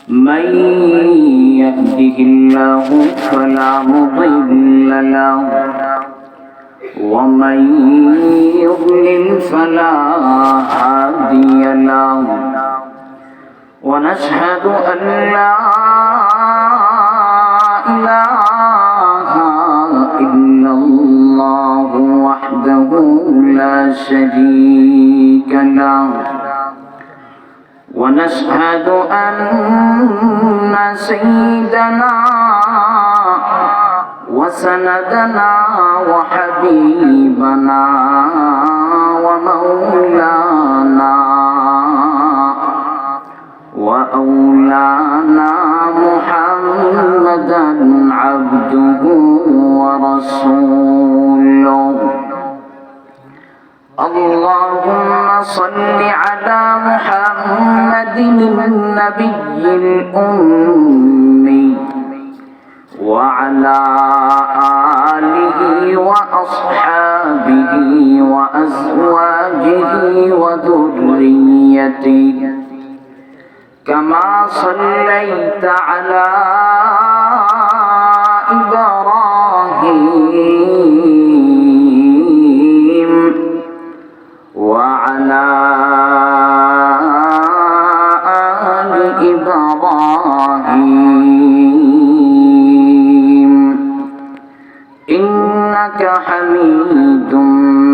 من يهده الله فلا مضل له ومن يضلل فلا هادي له ونشهد أن لا إله إلا الله وحده لا شريك له ونشهد أن سيدنا وسندنا وحبيبنا ومولانا وأولانا محمدا عبده ورسوله اللهم صل على محمد النبي الأمي وعلى آله وأصحابه وأزواجه وذريته كما صليت على إبراهيم وعلى آل إبراهيم إنك حميد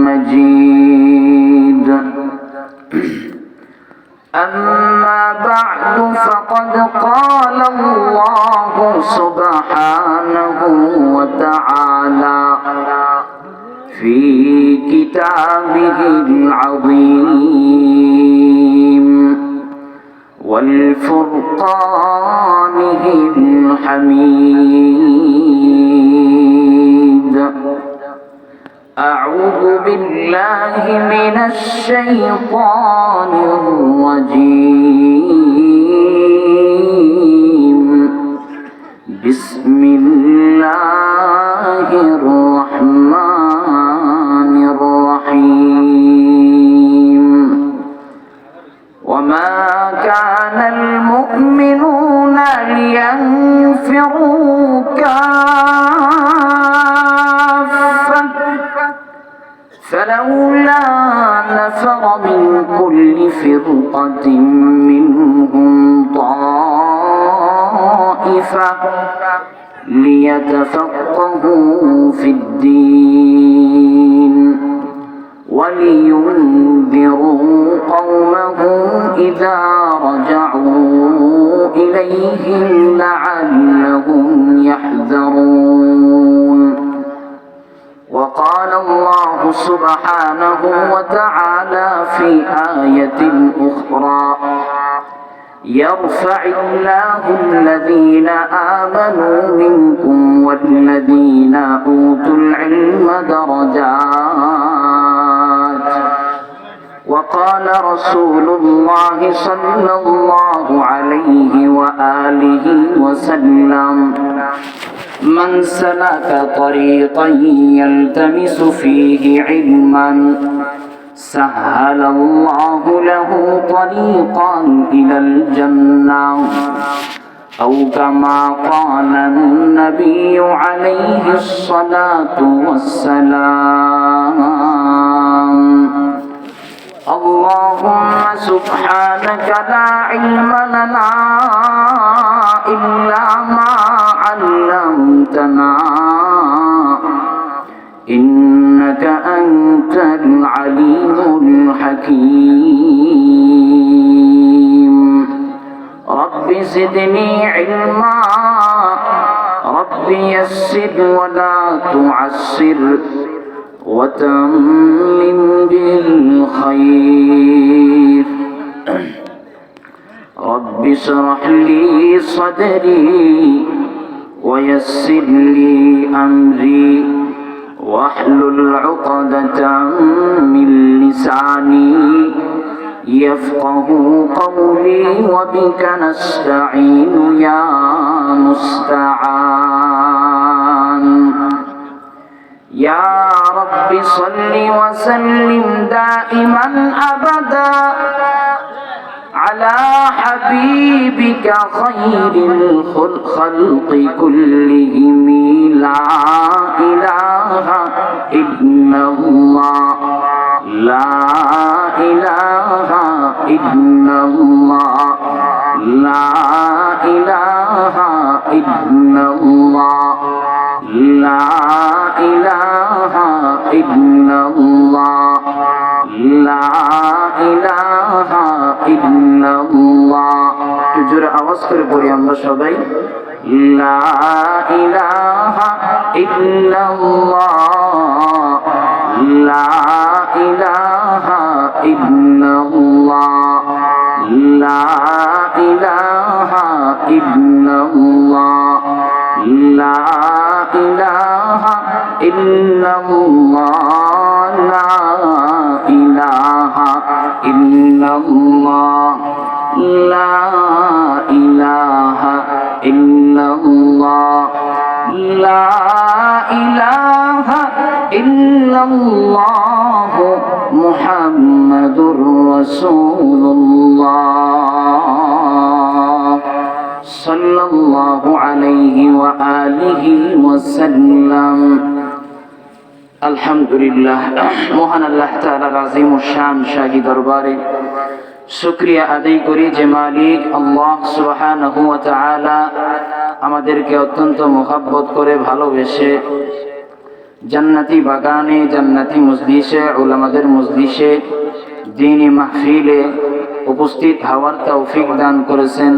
مجيد أما بعد فقد قال الله سبحانه وتعالى في كتابه العظيم والفرقانه الحميد أعوذ بالله من الشيطان الرجيم بسم الله الرحمن الرحيم وما كان المؤمنون لينفروا كافة فلولا نفر من كل فرقة منهم طائفة ليتفقهوا في الدين ولينذروا قومهم إذا رجعوا إليهم لعلهم يحذرون وقال الله سبحانه وتعالى في آية أخرى يرفع الله الذين آمنوا منكم والذين أوتوا العلم درجات وقال رسول الله صلى الله عليه وآله وسلم من سلك طريقا يلتمس فيه علما سهل الله له طريقا إلى الجنة أو كما قال النبي عليه الصلاة والسلام اللهم سبحانك لا علم لنا إلا ما علمتنا إنك أنت العليم الحكيم رب زدني علما رب يسر ولا تعسر وتمم بالخير رب اشرح لي صدري ويسر لي أمري واحلل عقدة من لساني يفقه قولي وبك نستعين يا مستعان يا رب صل وسلم دائما أبدا على حبيبك خير الخلق كلهم لا إله إلا الله لا إله إلا الله لا إله إلا الله لا إله إلا الله لا إله إلا الله تجر আওয়াজ করে পড়ি আমরা সবাই লা ইলাহা ইল্লাল্লাহ লা ইলাহা ইল্লাল্লাহ লা ইলাহা ইল্লাল্লাহ লা ইলাহা ইল্লাল্লাহ লা ইলাহা ইল্লাল্লাহ লা ইলাহা ইল্লাল্লাহ লা ইলাহা ইল্লাল্লাহ মুহাম্মাদুর রাসূলুল্লাহ সাল্লাল্লাহু আলাইহি ওয়া আলিহি ওয়াসাল্লাম। আলহামদুলিল্লাহ, মহান আল্লাহ তাআলার আযীম ও শান শাহী দরবারে শুকরিয়া আদায় করি যে মালিক আল্লাহ সুবহানাহু ওয়া তাআলা আমাদেরকে অত্যন্ত মোহাব্বত করে ভালোবেসে জান্নাতি বাগানে, জান্নাতি মজলিসে, উলামাদের মজলিসে, দ্বীনি মাহফিলে উপস্থিত হওয়ার তৌফিক দান করেছেন।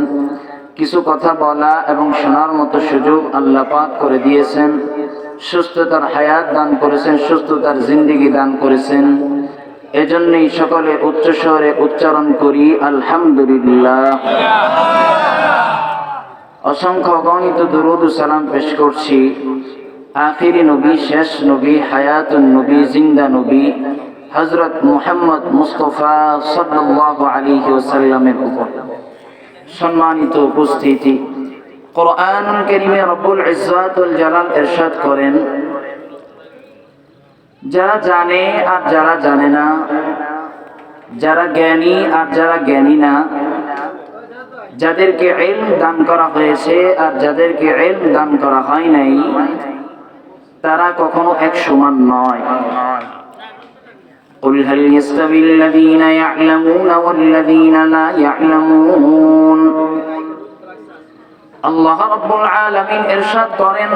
কিছু কথা বলা এবং শোনার মতো সুযোগ আল্লাহ পাক করে দিয়েছেন। সুস্থতার হায়াত দান করেছেন, সুস্থতার জিন্দেগি দান করেছেন। এজন্যই সকলে উচ্চ স্বরে উচ্চারণ করি আলহামদুলিল্লাহ। অসংখ্য অগণিত দুরূদ ও সালাম পেশ করছি আখিরি নবী, শেষ নবী, হায়াতুন নবী, জিন্দা নবী হযরত মুহাম্মদ মুস্তাফা সাল্লাল্লাহু আলাইহি ওয়াসাল্লামের উপর। সম্মানিত উপস্থিতি, কোরআনুল কারীমে রব্বুল ইজ্জত ওয়াল জালাল ইরশাদ করেন, যারা জানে আর যারা জানে না, যারা জ্ঞানী আর যারা জ্ঞানী না, যাদেরকে ইলম দান করা হয়েছে আর যাদেরকে ইলম দান করা হয় নাই, তারা কখনো এক সমান নয়। قل هل يستوي الذين يعلمون والذين لا يعلمون। আল্লাহ রাব্বুল আলামিন ইরশাদ করেন,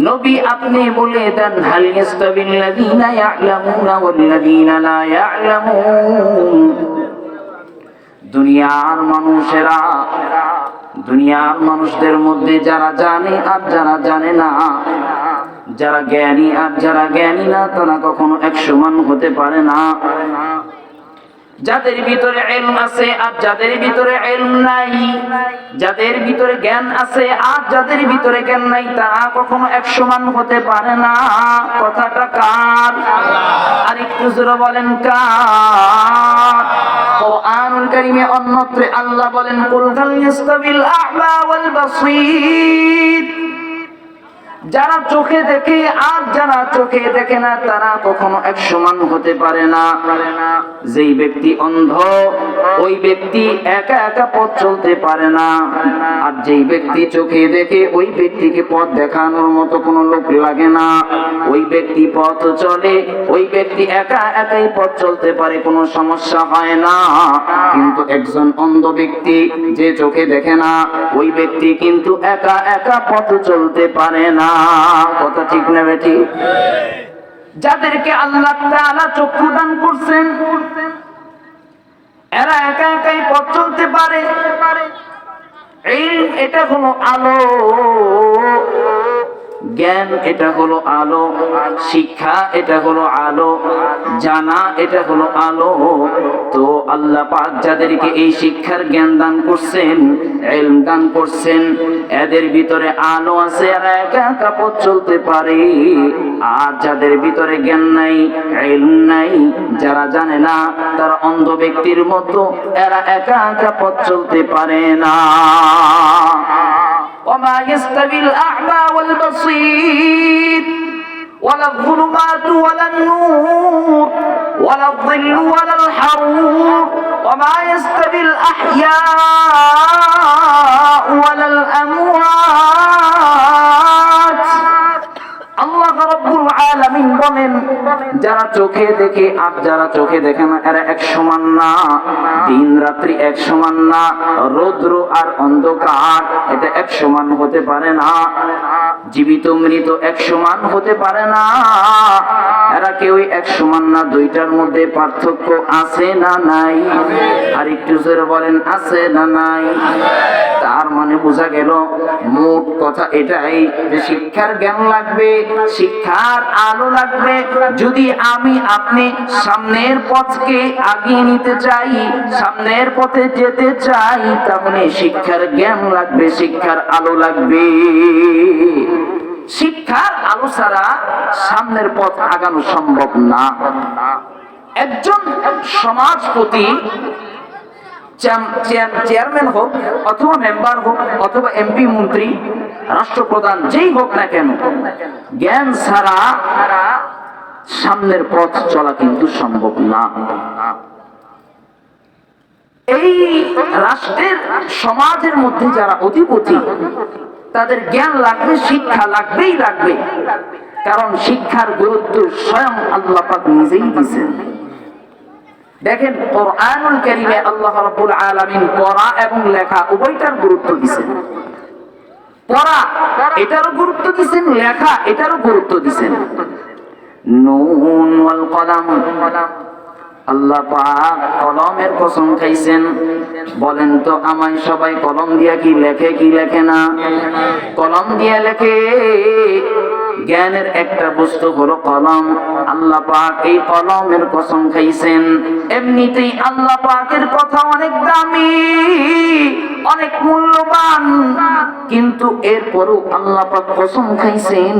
নবী আপনি বলে দেন, হাল ইয়াস্তাবিল্লাযীনা ইয়া'লামুনা ওয়াল্লাযীনা লা ইয়া'লামুন। দুনিয়ার মানুষেরা, দুনিয়ার মানুষদের মধ্যে যারা জানে আর যারা জানে না, যারা জ্ঞানী আর যারা জ্ঞানী না, তারা কখনো এক সমান হতে পারে না। যাদের ভিতরে ইলম আছে আর যাদের ভিতরে ইলম নাই, যাদের ভিতরে জ্ঞান আছে আর যাদের ভিতরে জ্ঞান নাই, তারা কখনো এক সমান হতে পারে না। কথাটা কার? আর একটু জোরে বলেন কার? কোরআনুল কারীমে অন্যত্র আল্লাহ বলেন, কুল হাল ইয়াস্তাবিল আ'মা ওয়াল বাসীর। যারা চোখে দেখে আর যারা চোখে দেখে না, তারা কখনো এক সমান হতে পারে না। যেই ব্যক্তি অন্ধ, ওই ব্যক্তি একা একা পথ চলতে পারে না। আর যেই ব্যক্তি চোখে দেখে, ওই ব্যক্তিকে পথ দেখানোর মতো কোনো লোক লাগে না। ওই ব্যক্তি পথ চলে, ওই ব্যক্তি একা একাই পথ চলতে পারে, কোনো সমস্যা হয় না। কিন্তু একজন অন্ধ ব্যক্তি, যে চোখে দেখে না, ওই ব্যক্তি কিন্তু একা একা পথ চলতে পারে না। কথা ঠিক না বেটি? যাদেরকে আল্লাহ তাআলা চক্ষু দান করছেন, এরা একা একাই পথ চলতে পারে। ইলম এটা হলো আলো, জ্ঞান এটা হলো আলো, শিক্ষা এটা হলো আলো, জানা এটা হলো আলো। তো আল্লাহ পাক যাদেরকে এই শিক্ষার জ্ঞান দান করছেন, ইলম দান করছেন, এদের ভিতরে আলো আছে, এরা একা একা পথ চলতে পারে। আর যাদের ভিতরে জ্ঞান নাই, ইলম নাই, যারা জানে না, তারা অন্ধ ব্যক্তির মতো, এরা একা একা পথ চলতে পারে না। وما يستوي الأعمى والبصير ولا الظلمات ولا النور ولا الظل ولا الحرور وما يستوي الأحياء ولا الأموات আল্লাহ রাব্বুল আলামিন বলেন, যারা চোখে দেখে আর যারা চোখে দেখে না এরা এক সমান না। দিন রাত্রি এক সমান না। রৌদ্র আর অন্ধকার এটা এক সমান হতে পারে না। জীবিত মৃত এক সমান হতে পারে না। এরা কেউই এক সমান না। দুইটার মধ্যে পার্থক্য আছে না নাই? আর একটু জোরে বলেন, আছে না নাই? তার মানে বোঝা গেল মোট কথা এটাই যে শিক্ষার জ্ঞান লাগবে, শিক্ষার আলো লাগবে। যদি আমি আপনি সামনের পথকে আগিয়ে নিতে চাই, সামনের পথে যেতে চাই, তাহলে শিক্ষার জ্ঞান লাগবে, শিক্ষার আলো লাগবে। শিক্ষার আলো ছাড়া সামনের পথ আগানো সম্ভব না। একজন সমাজপতি, চেয়ারম্যান হোক অথবা মেম্বার হোক অথবা এমপি, মন্ত্রী, রাষ্ট্রপ্রধান, যেই হোক না কেন, জ্ঞান ছাড়া সামনের পথ চলা কিন্তু সম্ভব না। এই রাষ্ট্রের সমাজের মধ্যে যারা অধিপতি, তাদের জ্ঞান লাগবে, শিক্ষা লাগবেই লাগবে। কারণ শিক্ষার গুরুত্ব স্বয়ং আল্লাহ পাক নিজেই দিয়েছেন। দেখেন কোরআনুল কারীমে আল্লাহ রাব্বুল আলামিন পড়া এবং লেখা উভয়টার গুরুত্ব দিয়েছেন। পড়া এটারও গুরুত্ব দিয়েছেন, লেখা এটারও গুরুত্ব দিয়েছেন। নুন ওয়াল কলম, আল্লাহ পাক কলমের কসম খাইছেন। বলেন তো আমায় সবাই কলম দিয়া কি লেখে কি লেখে না? কলম দিয়া লেখে। জ্ঞানের একটা বস্তু হলো কলম। আল্লাহ পাক এই কলমের কসম খাইছেন। এমনিতেই আল্লাহ পাকের কথা অনেক দামি, অনেক মূল্যবান, কিন্তু এরপরও আল্লাহ পাক কসম খাইছেন।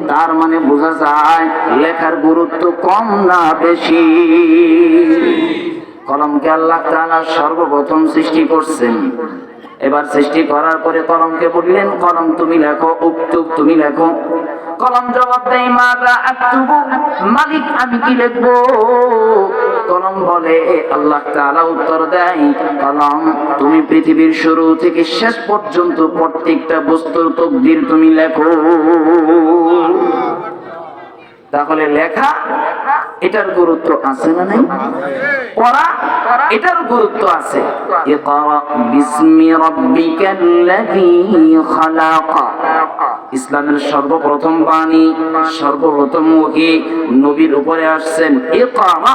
তার মানে বোঝা যায় লেখার গুরুত্ব কম না বেশি। কলমকে আল্লাহ তাআলা সর্বপ্রথম সৃষ্টি করছেন। এবার সৃষ্টি করার পরে কলমকে বললেন, কলম তুমি লেখো, উক্তুব তুমি লেখো। কলম জবাব দেয়, মাযা আকতুবু, মালিক আমি কি লিখবো? কলম বলে, আল্লাহ তাআলা উত্তর দেয়, কলম তুমি পৃথিবীর শুরু থেকে শেষ পর্যন্ত প্রত্যেকটা বস্তুর তাকদীর তুমি লেখো। তাহলে লেখা এটার গুরুত্ব আছে না নাই? পড়া এটার গুরুত্ব আছে। ইকরা বিসমি রাব্বিকাল্লাযী খালাক। ইসলামের সর্বপ্রথম বাণী, সর্বপ্রথম ওহী নবীর উপরে আসছেন। ইকরা,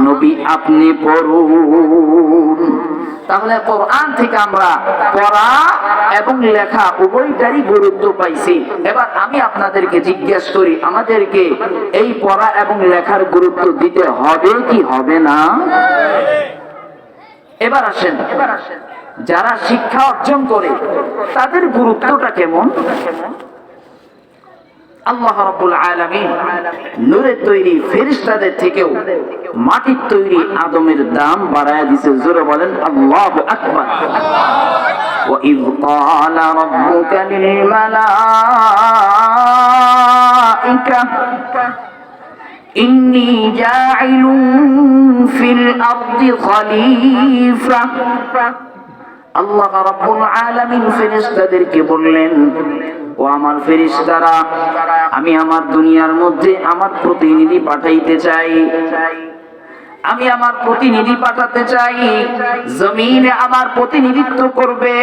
নবী আপনি পড়ুন। তাহলে কোরআন থেকে আমরা পড়া এবং লেখা উভয়টারই গুরুত্ব পাইছি। এবার আমি আপনাদেরকে জিজ্ঞেস করি, আমাদেরকে এই পড়া এবং লেখার গুরুত্ব দিতে হবে কি হবে না? এবার আসেন, যারা শিক্ষা অর্জন করে তাদের গুরুত্বটা কেমন? আল্লাহ রাব্বুল আলামিন নূরের তৈরি ফেরেশতাদের থেকেও মাটির তৈরি আদমের দাম বাড়ায় দিয়েছে। জোরে বলেন আল্লাহু আকবার। وَإِذْ قَالَ رَبُّكَ لِلْمَلَائِكَةِ إِنِّي جَاعِلٌ فِي الْأَرْضِ خَلِيفَةً। আল্লাহ রাব্বুল আলামিন ফেরেশতাদেরকে বললেন, ও আমার ফেরেশতারা, আমি আমার দুনিয়ার মধ্যে আমার প্রতিনিধি পাঠাইতে চাই। আমি আমার প্রতিনিধি পাঠাতে চাই, জমিনে আমার প্রতিনিধিত্ব করবে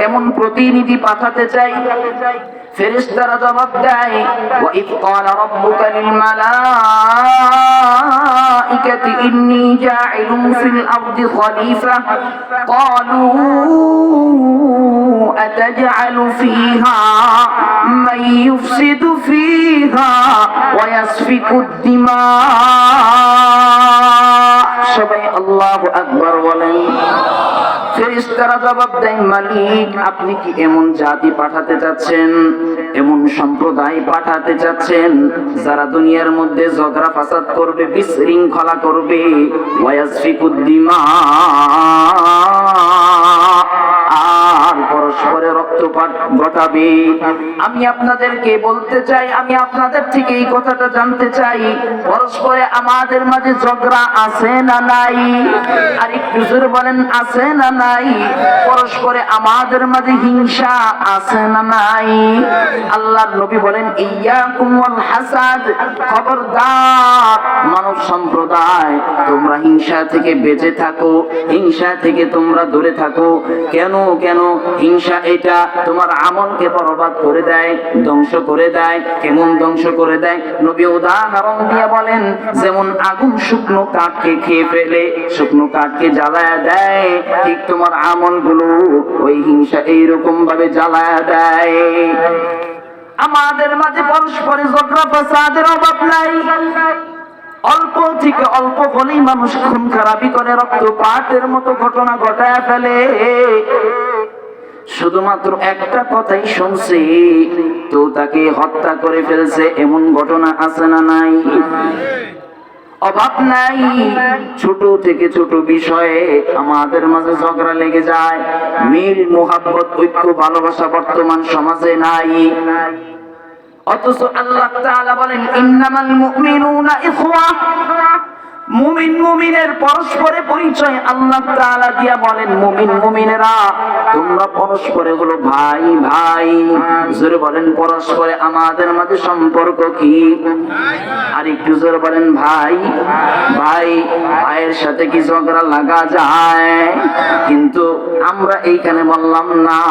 এমন প্রতিনিধি পাঠাতে চাই। ফেরেশতারা জবাব দেয়, ওয়া ইয ক্বালা রাব্বুকা লিল মালাইকাতি ইন্নী জাইলুন ফিল আরদি খলিফা ক্বালু আতাজআলু ফীহা মান ইউফসিদু ফীহা ওয়া ইয়াসফিকুদ দিমা। সবাই আল্লাহু আকবার বলেন। ফেরেশতারা জবাব দেয়, মালিক আপনি কি এমন জাতি পাঠাতে চাচ্ছেন, এমন সম্প্রদায় পাঠাতে চাচ্ছেন যারা দুনিয়ার মধ্যে ঝগড়া ফাসাদ করবে, বিশৃঙ্খলা করবে, ওয়ায়াসফিকুদ দিমা, আর পরস্পরে রক্তপাত ঘটাবে। আমি আপনাদেরকে বলতে চাই, আমি আপনাদের থেকে এই কথাটা জানতে চাই, পরস্পরে আমাদের মাঝে ঝগড়া আছে না নাই? আর একটু জোরে বলেন, আছে না নাই? পরস্পরে আমাদের মাঝে হিংসা আছে না নাই? আল্লাহর নবী বলেন, ইয়াকুম ওয়াল হাসাদ, খবরদার মানব সম্প্রদায়, তোমরা হিংসা থেকে বেঁচে থাকো, হিংসা থেকে তোমরা দূরে থাকো। কেন? হিংসা এটা তোমার আমলকে বরবাদ করে দেয়, ধ্বংস করে দেয়। কেমন ধ্বংস করে দেয়? নবী উদাহরণ দিয়ে বলেন, যেমন আগুন শুকনো কাঠকে খেয়ে ফেলে, শুকনো কাঠকে জ্বালায়া দেয়, ঠিক তোমার আমলগুলো ওই হিংসা এইরকম ভাবে জ্বালায়া দেয়। আমাদের মাঝে পরস্পরে ঝগড়া ফাসাদের অভাব নাই। অল্প থেকে অল্প হলেই মানুষ খুন খারাপি করে, রক্তপাতের মতো ঘটনা ঘটায় ফেলে। শুধুমাত্র একটা কথাই শুনছে তো তাকে হত্যা করে ফেলছে, এমন ঘটনা আছে না নাই? অভাব নাই। ছোট থেকে ছোট বিষয়ে আমাদের মাঝে ঝগড়া লেগে যায়। মিল, মোহাব্বত, ঐক্য, ভালোবাসা বর্তমান সমাজে নাই। অথচ আল্লাহ তাআলা বলেন, ইন্নামাল মুমিনুনা ইখওয়া, মুমিন মুমিনের পরস্পরে পরিচয় আল্লাহ তাআলা দিয়া বলেন, মুমিন মুমিনেরা তোমরা পরস্পরে হলো ভাই ভাই। জোরে বলেন, পরস্পরে আমাদের মাঝে সম্পর্ক কি? আর একটু জোরে বলেন, ভাই ভাই। ভাইয়ের সাথে কি ঝগড়া লাগা যায়? কিন্তু আমরা এইখানে বললাম না,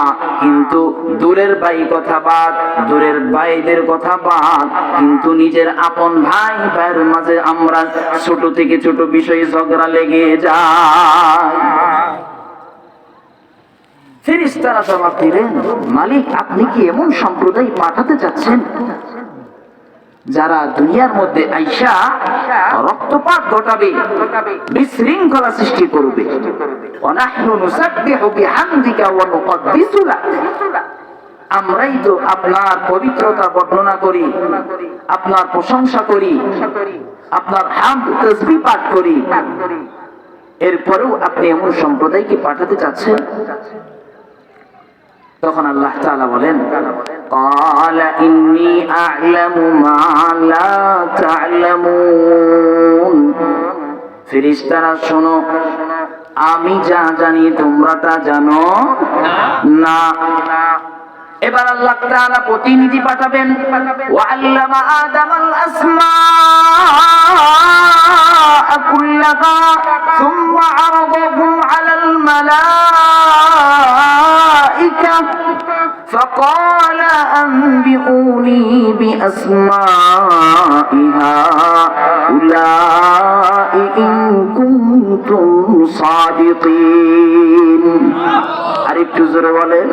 কিন্তু দূরের ভাই কথা বাদ, দূরের ভাইদের কথা বাদ, কিন্তু নিজের আপন ভাই ভাইয়ের মাঝে আমরা ছোট থেকে ছোট বিষয়ে ঝগড়া লেগে যায়। ফেরেশতারা জবাব দিলেন, মালিক আপনি কি এমন সম্প্রদায় পাঠাতে চাচ্ছেন যারা দুনিয়ার মধ্যে আইসা রক্তপাত ঘটাবে, বিশৃঙ্খলা সৃষ্টি করবে? ওয়ানাহনু নুসাব্বিহু বিহামদিকা ওয়া নুকদ্দিসু লাক, আমরাই তো আপনার পবিত্রতা বর্ণনা করি, আপনার প্রশংসা করি, আপনার হামদ তাসবিহ পাঠ করি, এরপরেও আপনি এমন সম্প্রদায়কে পাঠাতে চাচ্ছেন? তখন আল্লাহ তাআলা বলেন, ক্বালা ইন্নী আ'লামু মা লা তা'লামুন, ফেরেশতারা শোনো, আমি যা জানি তোমরা তা জানো না। এবার আল্লাহ তাআলা প্রতিনিধি পাঠাবেন, ওয়া আল্লামা আদামাল আসমাআ কুল্লাহা সুম্মা আরাদাহুম আলাল মালাইকা فقال أنبئوني بأسماء هؤلاء إن كنتم صادقين। আরেকটু জোরে বলেন।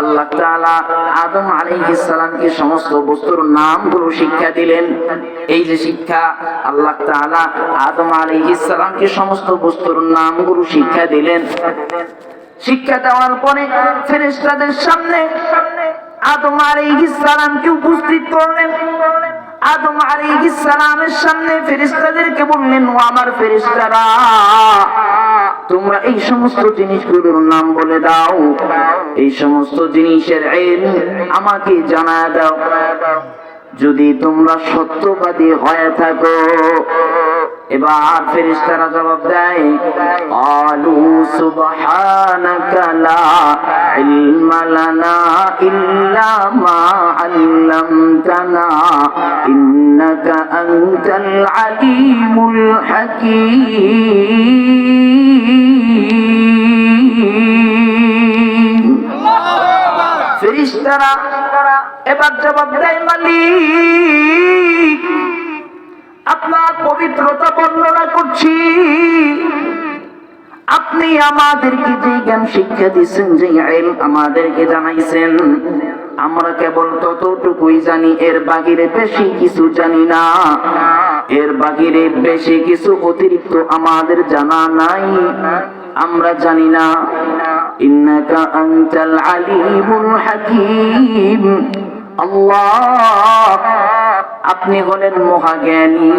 আল্লাহ তাআলা আদম আলাইহিস সালামকে সমস্ত বস্তুর নামগুলো শিক্ষা দিলেন। এই যে শিক্ষা, আল্লাহ তাআলা আদম আলাইহিস সালামকে সমস্ত বস্তুর নামগুলো শিক্ষা দিলেন। শিক্ষা দেওয়ার পরে ফেরেশতাদের সামনে আদম আলাইহিস সালামকে উপস্থিত করলেন। আদম আলাইহিস সালামের সামনে ফেরেশতাদেরকে বললেন, ও আমার ফেরেশতারা, তোমরা এই সমস্ত জিনিসগুলোর নাম বলে দাও, এই সমস্ত জিনিসের ইলম আমাকে জানায় দাও, যদি তোমরা সত্যবাদী হয়ে থাকো। এবার ফেরেশতারা জবাব দেয়, ক্বালু সুবহানাকা লা ইলমা লানা ইল্লা মা আল্লামতানা ইন্নাকা আনতাল আলিমুল হাকীম। ফেরেশতারা এবার জবাব দেয়, মালিক আপনার পবিত্রতা বর্ণনা করছি, আপনি আমাদেরকে যে জ্ঞান শিক্ষা দিয়েছেন, যে ইলম আমাদেরকে জানাইছেন, আমরা কেবল ততটুকুই জানি, এর বাহিরে বেশি কিছু জানি না, এর বাহিরে বেশি কিছু অতিরিক্ত আমাদের জানা নাই, আমরা জানি না। ইন্নাকা আনতাল আলিমুল হাকীম, আল্লাহ আপনি হলেন মহাজ্ঞানী,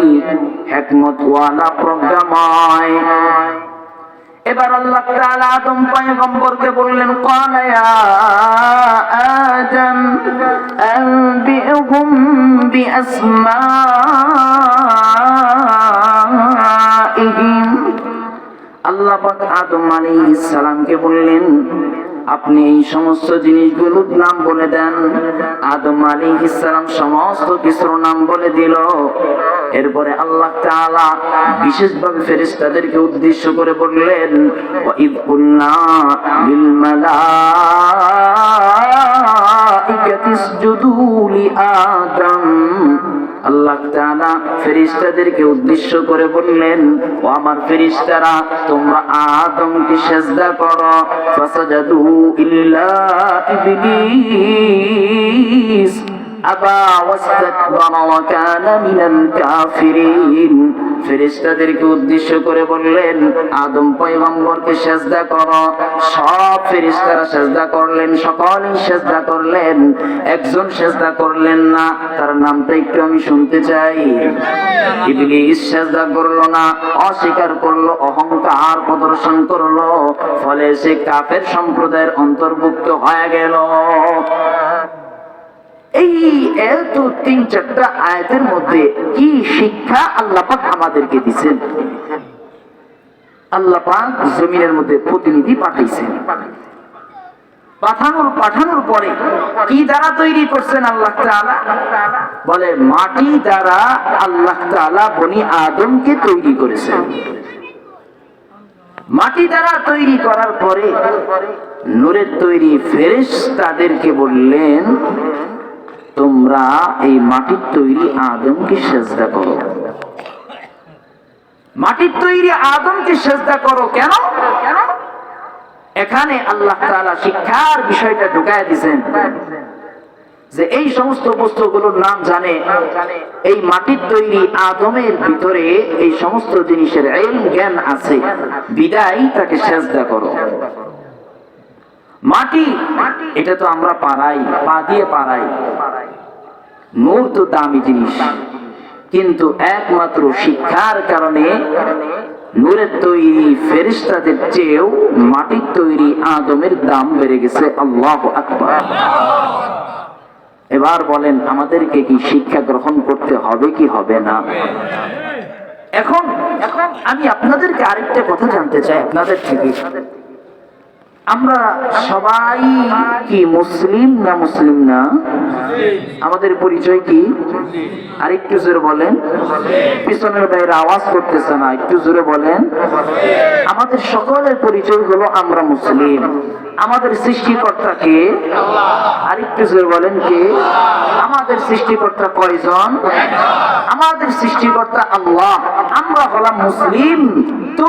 হিকমতওয়ালা, প্রজ্ঞাময়। এবার আল্লাহ তাআলা আদম পয়গম্বরকে বললেন, ক্বালা ইয়া আদম আনবিহুম বিআসমাইহিম। আল্লাহ পাক আদম আলাইহিস সালামকে বললেন, আপনি এই সমস্ত জিনিসগুলোর নাম বলে দেন। আদম আলাইহিস সালাম সমস্ত কিছুর নাম বলে দিল। এরপরে আল্লাহ তাআলা বিশেষভাবে ফেরেশতাদেরকে উদ্দেশ্য করে বললেন, ওয়া ইয কুলনা লিল মালাইকাতি ইসজুদু লি আদম। আল্লাহ তাআলা ফেরেশতাদেরকে উদ্দেশ্য করে বললেন, ও আমার ফেরেশতারা, তোমরা আদমকে সিজদা করো। ফাসাজাদু ইল্লা ইবলিস আবা ওয়াস্তাকবারা ওয়া কানা মিনাল কাফিরিন। ফেরেশতাদেরকে উদ্দেশ্য করে বললেন, আদম পয়গম্বরকে সিজদা করো। সব ফেরেশতারা সিজদা করলেন, সকলেই সিজদা করলেন। একজন সিজদা করলেন না, তার নামটা একটু আমি শুনতে চাই। ইবলিস সিজদা করলো না, অস্বীকার করলো, অহংকার প্রদর্শন করলো, ফলে সে কাফের সম্প্রদায়ের অন্তর্ভুক্ত হয়ে গেল। এই এত ৩-৪টা আয়াতের মধ্যে কি শিক্ষা আল্লাহ পাক আমাদেরকে দিয়েছেন? আল্লাহ পাক জমিনের মধ্যে প্রতিনিধি পাঠাইছেন। পাঠানোর পরে কি দ্বারা তৈরি করছেন আল্লাহ তাআলা? বলে মাটি দ্বারা আল্লাহ তাআলা বনি আদমকে তৈরি করেছেন। মাটি দ্বারা তৈরি করার পরে নূরের তৈরি ফেরেশতাদেরকে বললেন, তোমরা এই মাটির তৈরি আদমকে সিজদা করো। মাটির তৈরি আদমকে সিজদা করো কেন? এখানে আল্লাহ তাআলা শিক্ষার বিষয়টা ঢুকায় দিয়েছেন যে এই সমস্ত বস্তুগুলোর নাম জানে, এই মাটির তৈরি আদমের ভিতরে এই সমস্ত জিনিসের ইলম জ্ঞান আছে, বিদায় তাকে সিজদা করো। মাটি এটা তো আমরা পাড়াই, পা দিয়ে পাড়াই। নূর তো দামি জিনিস, কিন্তু একমাত্র শিক্ষার কারণে নূরের তৈরি ফেরেশতাদের চেয়েও মাটির তৈরি আদমের দাম বেড়ে গেছে। আল্লাহু আকবার। এবার বলেন, আমাদেরকে কি শিক্ষা গ্রহণ করতে হবে কি হবে না? এখন আমি আপনাদেরকে আরেকটা কথা জানতে চাই আপনাদের থেকে। আমরা সবাই কি মুসলিম না মুসলিম না? আমাদের পরিচয় কি? আর একটু জোরে বলেন। পিছনের বাইরে আওয়াজ করতেছে না, একটু জোরে বলেন। আমাদের সকলের পরিচয় হলো আমরা মুসলিম। আমাদের সৃষ্টিকর্তা কে? আর একটু জোরে বলেন কে? আমাদের সৃষ্টিকর্তা কয়জন? আমাদের সৃষ্টিকর্তা আল্লাহ। আমরা হলাম মুসলিম। তো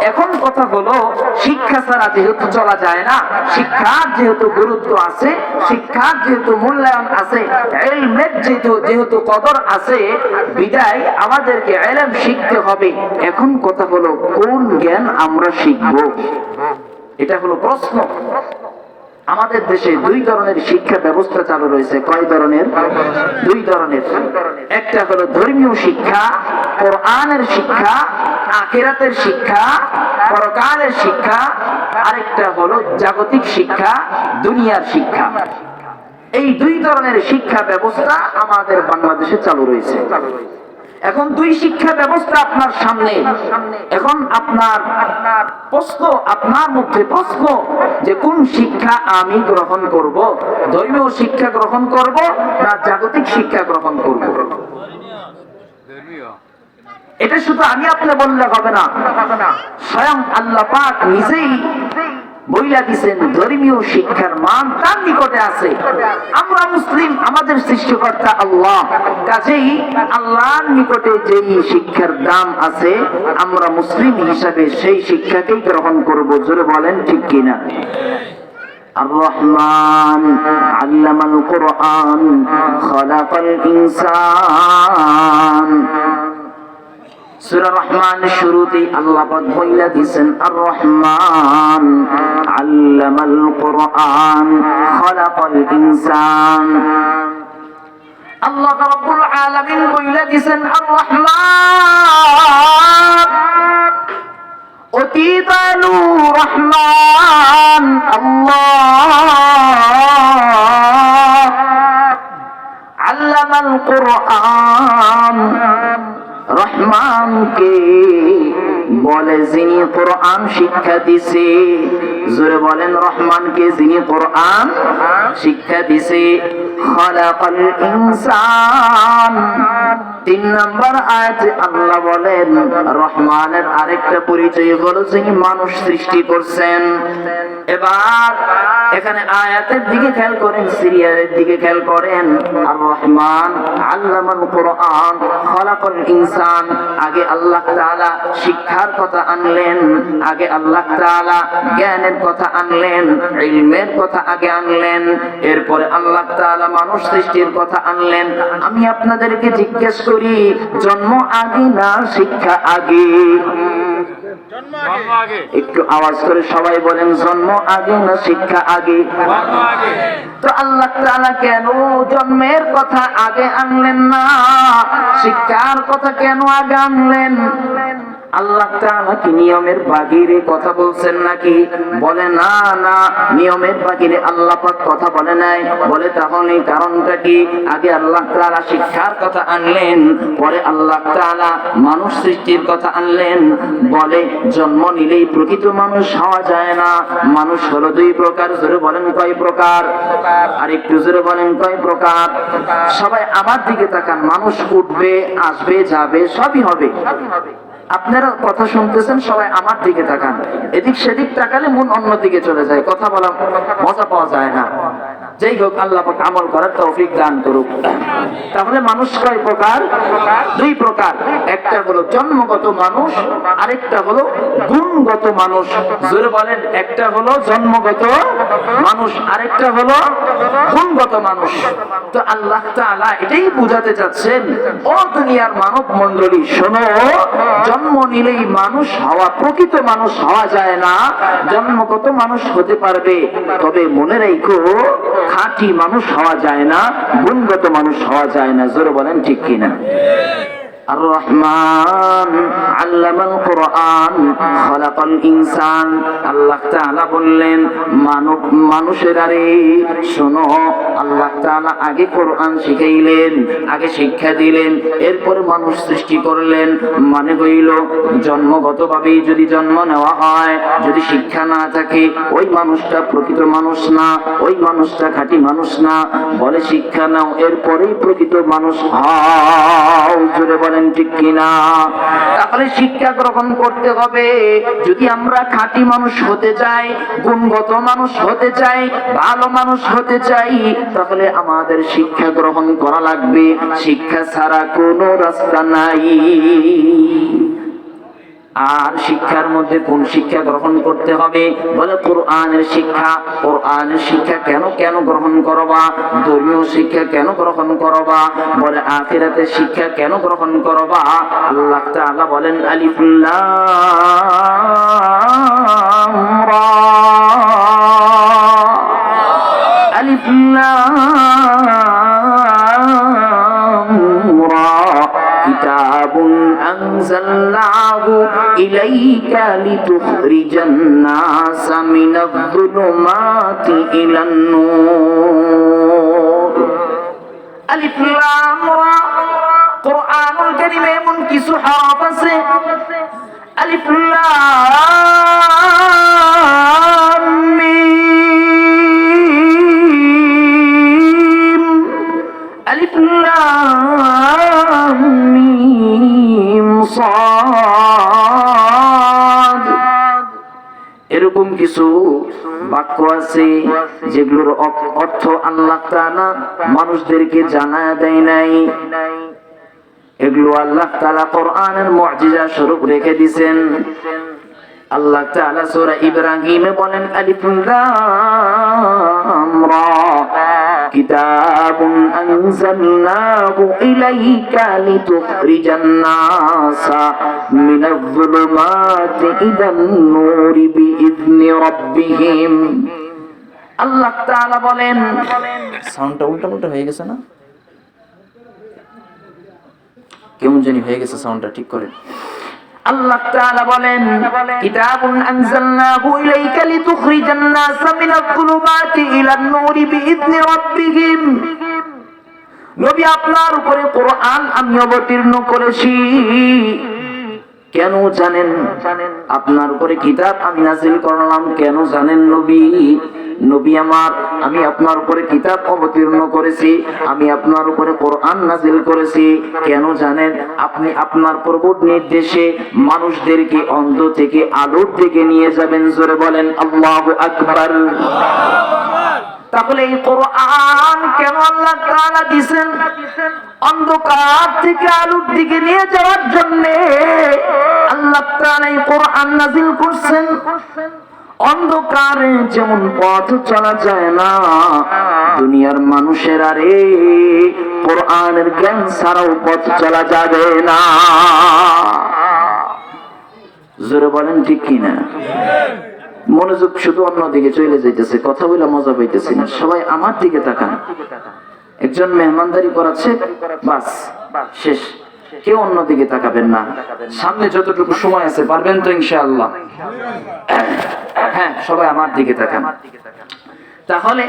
এখন কথা হলো, শিক্ষা ছাড়া যেহেতু চলা যায় না, শিক্ষার যেহেতু গুরুত্ব আছে, শিক্ষার যেহেতু মূল্যায়ন আছে, ইলমের যেহেতু কদর আছে, বিদায় আমাদেরকে ইলম শিখতে হবে। এখন কথা হলো, কোন জ্ঞান আমরা শিখব? এটা হলো প্রশ্ন। আমাদের দেশে 2 ধরনের শিক্ষা ব্যবস্থা চালু রয়েছে। কয় ধরনের? 2 ধরনের। একটা হলো ধর্মীয় শিক্ষা, কোরআনের শিক্ষা, আখিরাতের শিক্ষা, পরকালের শিক্ষা। আরেকটা হলো জাগতিক শিক্ষা, দুনিয়ার শিক্ষা। এই 2 ধরনের শিক্ষা ব্যবস্থা আমাদের বাংলাদেশে চালু রয়েছে। এখন 2 শিক্ষা ব্যবস্থা আপনার সামনে। এখন আপনার মধ্যে প্রশ্ন যে কোন শিক্ষা আমি গ্রহণ করব? ধর্মীয় শিক্ষা গ্রহণ করব না জাগতিক শিক্ষা গ্রহণ করব? এটা শুধু আমি আপনি বললে হবে না, স্বয়ং আল্লাহ পাক নিজেই বইলা দিছেন ধর্মীয় শিক্ষার মান তার নিকটে আছে। আমরা মুসলিম, আমাদের সৃষ্টিকর্তা আল্লাহ, কাজেই আল্লাহর নিকটে যেই শিক্ষার দাম আছে, আমরা মুসলিম হিসাবে সেই শিক্ষাকেই গ্রহণ করব। জোরে বলেন ঠিক কিনা? আর-রহমান আল্লামাল কুরআন খালাকাল ইনসান। সূরা রহমান শুরুতে আল্লাহ পাক বইলা দিয়েছেন, আর-রহমান আল্লামাল কুরআন খালাকাল ইনসান। আল্লাহ রাব্বুল আলামিন বইলা দিয়েছেন, আর-রহমান অতি দয়ালু রহমান আল্লাহ। আল্লামাল কুরআন, রহমানকে বলে যিনি কোরআন শিক্ষা দিছে। জোরে বলেন, রহমানকে যিনি কোরআন শিক্ষা দিছে। খালাকাল ইনসান, 3 নম্বর আয়াতে আল্লাহ বলেন রহমানের আরেকটা পরিচয় হলো যিনি মানুষ সৃষ্টি করছেন। এবার এখানে আয়াতের দিকে খেয়াল করেন, সিরিয়ালের দিকে খেয়াল করেন। আর রহমান আল্লামাল কুরআন খালাকাল ইনসান, আগে আল্লাহ তাআলা শিক্ষার কথা আনলেন, আগে আল্লাহ তাআলা জ্ঞানের কথা আনলেন, ইলমের কথা আগে আনলেন, এরপরে আল্লাহ তাআলা মানুষ সৃষ্টির কথা আনলেন। আমি আপনাদেরকে জিজ্ঞেস করি, জন্ম আগে না শিক্ষা আগে? একটু আওয়াজ করে সবাই বলেন, জন্ম আগে না শিক্ষা আগে? তো আল্লাহ তাআলা কেন জন্মের কথা আগে আনলেন না, শিক্ষার কথা কেন আগে আনলেন? আল্লাহ তাআলা কি নিয়মের বাহিরে কথা বলছেন নাকি? বলে না, না, নিয়মের বাহিরে আল্লাহ পাক কথা বলে নাই। বলে তাহলে কারণটা কি? আগে আল্লাহ তাআলা শিক্ষার কথা আনলেন, পরে আল্লাহ তাআলা মানুষ সৃষ্টির কথা আনলেন। বলে জন্ম নিলেই প্রকৃত মানুষ হওয়া যায় না, মানুষ হলো 2 প্রকার। জোরে বলেন কয় প্রকার? আর একটু জোরে বলেন কয় প্রকার? সবাই আমার দিকে তাকান, মানুষ উঠবে, আসবে, যাবে, সবই হবে। আপনারা কথা শুনতেছেন, সবাই আমার দিকে তাকান। এদিক সেদিক তাকালে মন অন্যদিকে চলে যায়, কথা বলা মজা পাওয়া যায় না। যাই হোক, আল্লাহ পাক আমল করার তৌফিক দান করুক। তাহলে মানুষ কয় প্রকার? 2 প্রকার। একটা হলো জন্মগত মানুষ, আরেকটা হলো গুণগত মানুষ। জোরে বলেন, একটা হলো জন্মগত মানুষ, আরেকটা হলো গুণগত মানুষ। তো আল্লাহ তাআলা এটাই বুঝাতে চাচ্ছেন, ও দুনিয়ার মানব মণ্ডলী শোনো, জন্ম নিলেই মানুষ হওয়া, প্রকৃত মানুষ হওয়া যায় না। জন্মগত মানুষ হতে পারবে, তবে মনে রাখো খাঁটি মানুষ হওয়া যায় না, গুণগত মানুষ হওয়া যায় না। জোরে বলেন ঠিক কিনা? আর রহমান আল্লামাল কুরআন খালাকাল ইনসান, আল্লাহ তাআলা বললেন মানুষের আরে শোনো, আল্লাহ তাআলা আগে কোরআন শিখাইলেন, আগে শিক্ষা দিলেন, এরপর মানুষ সৃষ্টি করলেন। মানে হইল জন্মগতভাবেই যদি জন্ম নেওয়া হয়, যদি শিক্ষা না থাকে, ওই মানুষটা প্রকৃত মানুষ না, ওই মানুষটা খাঁটি মানুষ না। বলে শিক্ষা নাও, এরপরেই প্রকৃত মানুষ হও। জোরে বলেন ঠিক কিনা? তাহলে শিক্ষা গ্রহণ করতে হবে। যদি আমরা খাঁটি মানুষ হতে চাই, গুণগত মানুষ হতে চাই, ভালো মানুষ হতে চাই, তাহলে আমাদের শিক্ষা গ্রহণ করা লাগবে। শিক্ষা ছাড়া কোনো রাস্তা নাই। আর শিক্ষার মধ্যে কোন শিক্ষা গ্রহণ করতে হবে? বলে কোরআনের শিক্ষা। কোরআনের শিক্ষা কেন কেন গ্রহণ করবা? ধর্মীয় শিক্ষা কেন গ্রহণ করবা? বলে আখিরাতের শিক্ষা কেন গ্রহণ করবা? আল্লাহ তাআলা বলেন আলিফ লাম রা, আলিফ লাম রা, কিতাবুন আনজালনাহু ইলাইকা লিতুখরিজান নাসা মিনাজ-যুলুমাতি ইলান-নূর। আলিফ লাম রা, কোরআনুল কারীমে এমন কিছু হরফ আছে, আলিফ লাম মিম, আলিফ লাম মিম সাদ। এরকম কিছু বাক্য আছে যেগুলোর অর্থ আল্লাহ তাআলা মানুষদেরকে জানায় দেয় নাই। এগুলো আল্লাহ তাআলা কোরআনের মুজিজা স্বরূপ রেখে দিয়েছেন। আল্লাহ তাআলা সূরা ইব্রাহিমে বলেন আলিফ লাম রা, কিতাবুন আনজালনাহু ইলাইকা লিতুখরিজান নাসা মিনাজ-যুলুমাতি ইলান-নূরি বিইذনি রাব্বিহিম। আল্লাহ তাআলা বলেন, সাউন্ডটা উল্টা হয়ে গেছে না? কেমন জানি হয়ে গেছে, সাউন্ডটা ঠিক করেন। আল্লাহ তাআলা বলেন কিতাবুন আনজালনাহু ইলাইকা লিতুখরিজান নাসা মিনাল যুলুমাতি ইলান নূরি বিইذনি রাব্বিহিম। নবী আপনার উপরে কোরআন আমি অবতীর্ণ করেছি কেন জানেন? আপনার উপরে কিতাব আমি নাযিল করলাম কেন জানেন নবী? নবী আমার, আমি আপনার উপরে কিতাব অবতীর্ণ করেছি, আমি আপনার উপরে কোরআন নাযিল করেছি কেন জানেন? আপনি আপনার প্রভুর নির্দেশে মানুষদেরকে অন্ধ থেকে আলোর দিকে নিয়ে যাবেন। জোরে বলেন আল্লাহু আকবার। তাহলে এই কোরআন কেন আল্লাহ তাআলা দিবেন? অন্ধকার থেকে আলোর দিকে নিয়ে যাওয়ার জন্য আল্লাহ তাআলা এই কোরআন নাযিল করেছেন। অন্ধকারে যেমন পথ চলা যায় না, দুনিয়ার মানুষের আরে কোরআনের জ্ঞান ছাড়াও পথ চলা যাবে না। জোরে বলেন ঠিক কিনা? মনোযোগ শুধু অন্যদিকে চলে যাইতেছে, কথা বলে মজা পাইতেছি না। সবাই আমার দিকে তাকান। একজন মেহমানদারি করাচ্ছে, বাস শেষ, কেউ অন্যদিকে তাকাবেন না। সামনে যতটুকু সময় আছে পারবেন তো ইনশাআল্লাহ? হ্যাঁ, সবাই আমার দিকে তাকান। তাহলে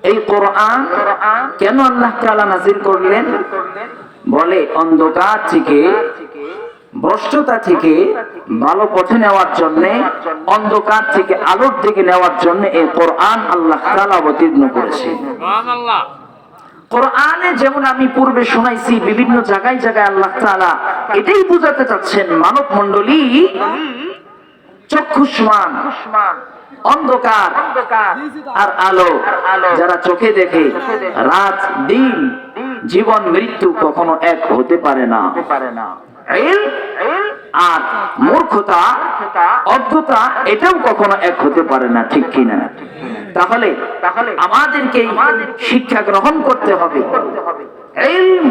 এই কোরআন কেন আল্লাহ তাআলা নাযিল করলেন? বলে অন্ধকার থেকে, ভ্রষ্টতা থেকে ভালো পথে নেওয়ার জন্য, অন্ধকার থেকে আলোর দিকে নেওয়ার জন্য এই কোরআন আল্লাহ তাআলা অবতীর্ণ করেছেন। সুবহানাল্লাহ। কোরআনে যেমন আমি পূর্বে শোনাইছি, বিভিন্ন জায়গায় জায়গায় আল্লাহ তাআলা এটাই বোঝাতে চাচ্ছেন মানব মণ্ডলী চক্ষুষ্মান, অন্ধকার আর আলো যারা চোখে দেখে, রাত দিন, জীবন মৃত্যু কখনো এক হতে পারে না। আর মূর্খতা, অজ্ঞতা এটাও কখনো এক হতে পারে না, ঠিক কিনা? তাহলে আমাদেরকে শিক্ষা গ্রহণ করতে হবে, ইলম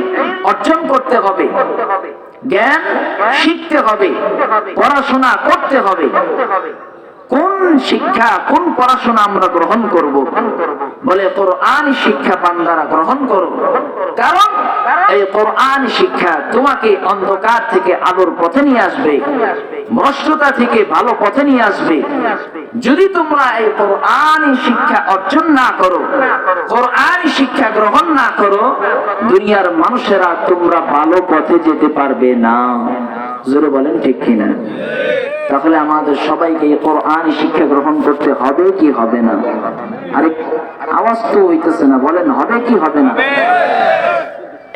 অর্জন করতে হবে, জ্ঞান শিখতে হবে, পড়াশোনা করতে হবে। কোন শিক্ষা, কোন পড়াশোনা আমরা গ্রহণ করব? বলে কোরআন শিক্ষা বান্দারা গ্রহণ করো, কারণ এই কোরআন শিক্ষা তোমাকে অন্ধকার থেকে আলোর পথে নিয়ে আসবে, ভ্রষ্টতা থেকে ভালো পথে নিয়ে আসবে। যদি তোমরা এই কোরআন শিক্ষা অর্জন না করো, কোরআন শিক্ষা গ্রহণ না করো, দুনিয়ার মানুষেরা তোমরা ভালো পথে যেতে পারবে না। জোরে বলেন ঠিক কিনা? তাহলে আমাদের সবাইকে কোরআন শিক্ষা গ্রহণ করতে হবে কি হবে না? আরে আওয়াজ তো হইতেছে না, বলেন হবে কি হবে না?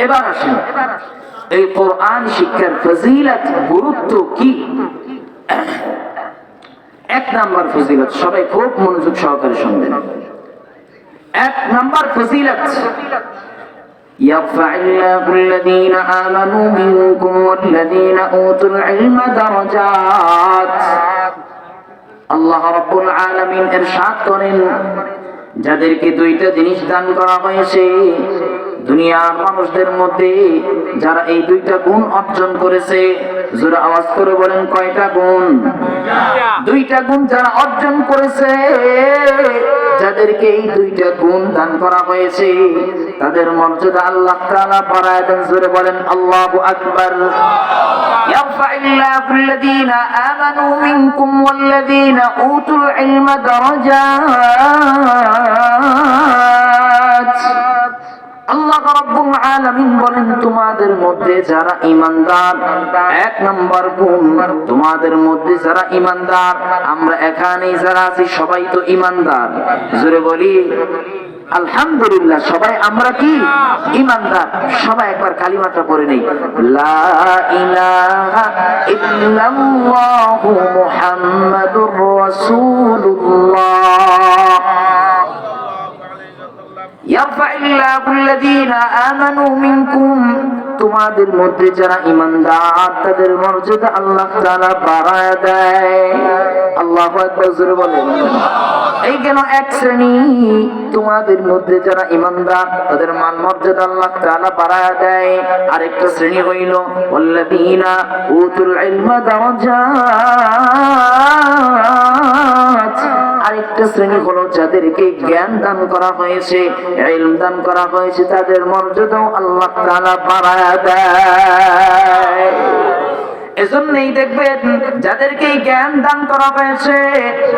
এবার আসেন এই কোরআন শিক্ষার ফজিলত, গুরুত্ব কি? এক নাম্বার ফজিলত, সবাই খুব মনোযোগ সহকারে শুনবেন। এক নাম্বার ফজিলত, يرفع الله الذين آمنوا منكم والذين أوتوا العلم درجات। আল্লাহ রাব্বুল আলামিন ইরশাদ করেন, যাদেরকে দুইটা জিনিস দান করা হয়েছে, দুনিয়ার মানুষদের মধ্যে যারা এই দুইটা গুণ অর্জন করেছে, জোরে আওয়াজ করে বলেন কয়টা গুণ? দুইটা গুণ যারা অর্জন করেছে, যাদেরকে এই দুইটা গুণ দান করা হয়েছে, তাদের মর্যাদা আল্লাহ তাআলা বাড়ায় দেন। জোরে বলেন আল্লাহু আকবার। ইয়ারফা'িল্লাহু আল্লাযীনা আমানু মিনকুম ওয়াল্লাযীনা উতুল ইলমা দারাজাত। আল্লাহ রাব্বুল আলামিন বলেন, তোমাদের মধ্যে যারা ঈমানদার, এক নাম্বার গুণ, তোমাদের মধ্যে যারা ঈমানদার, আমরা এখানে যারা আছি সবাই তো ঈমানদার। জোরে বলি আলহামদুলিল্লাহ। সবাই আমরা কি ঈমানদার? সবাই একবার কালিমাটা পড়ে নেই, লা ইলাহা ইল্লাল্লাহু মুহাম্মাদুর রাসূলুল্লাহ। তোমাদের মধ্যে যারা ঈমানদার, তাদের মর্যাদা আল্লাহ তাআলা বাড়ায় দেয়। আল্লাহু আকবার, জোরে বলেন। এই কেন এক শ্রেণী, তোমাদের মধ্যে যারা ঈমানদার, তাদের মান মর্যাদা আল্লাহ তাআলা বাড়ায় দেয়। আরেকটা শ্রেণী হইল ওয়াল্লাযীনা উতুল ইলমা দারাজাত। আরেকটা শ্রেণী হলো যাদেরকে জ্ঞান দান করা হয়েছে, ইলম দান করা হয়েছে, তাদের মর্যাদাও আল্লাহ তাআলা বাড়ায় দেয়। এজন্যই দেখবেন যাদেরকে জ্ঞান দান করা হয়েছে,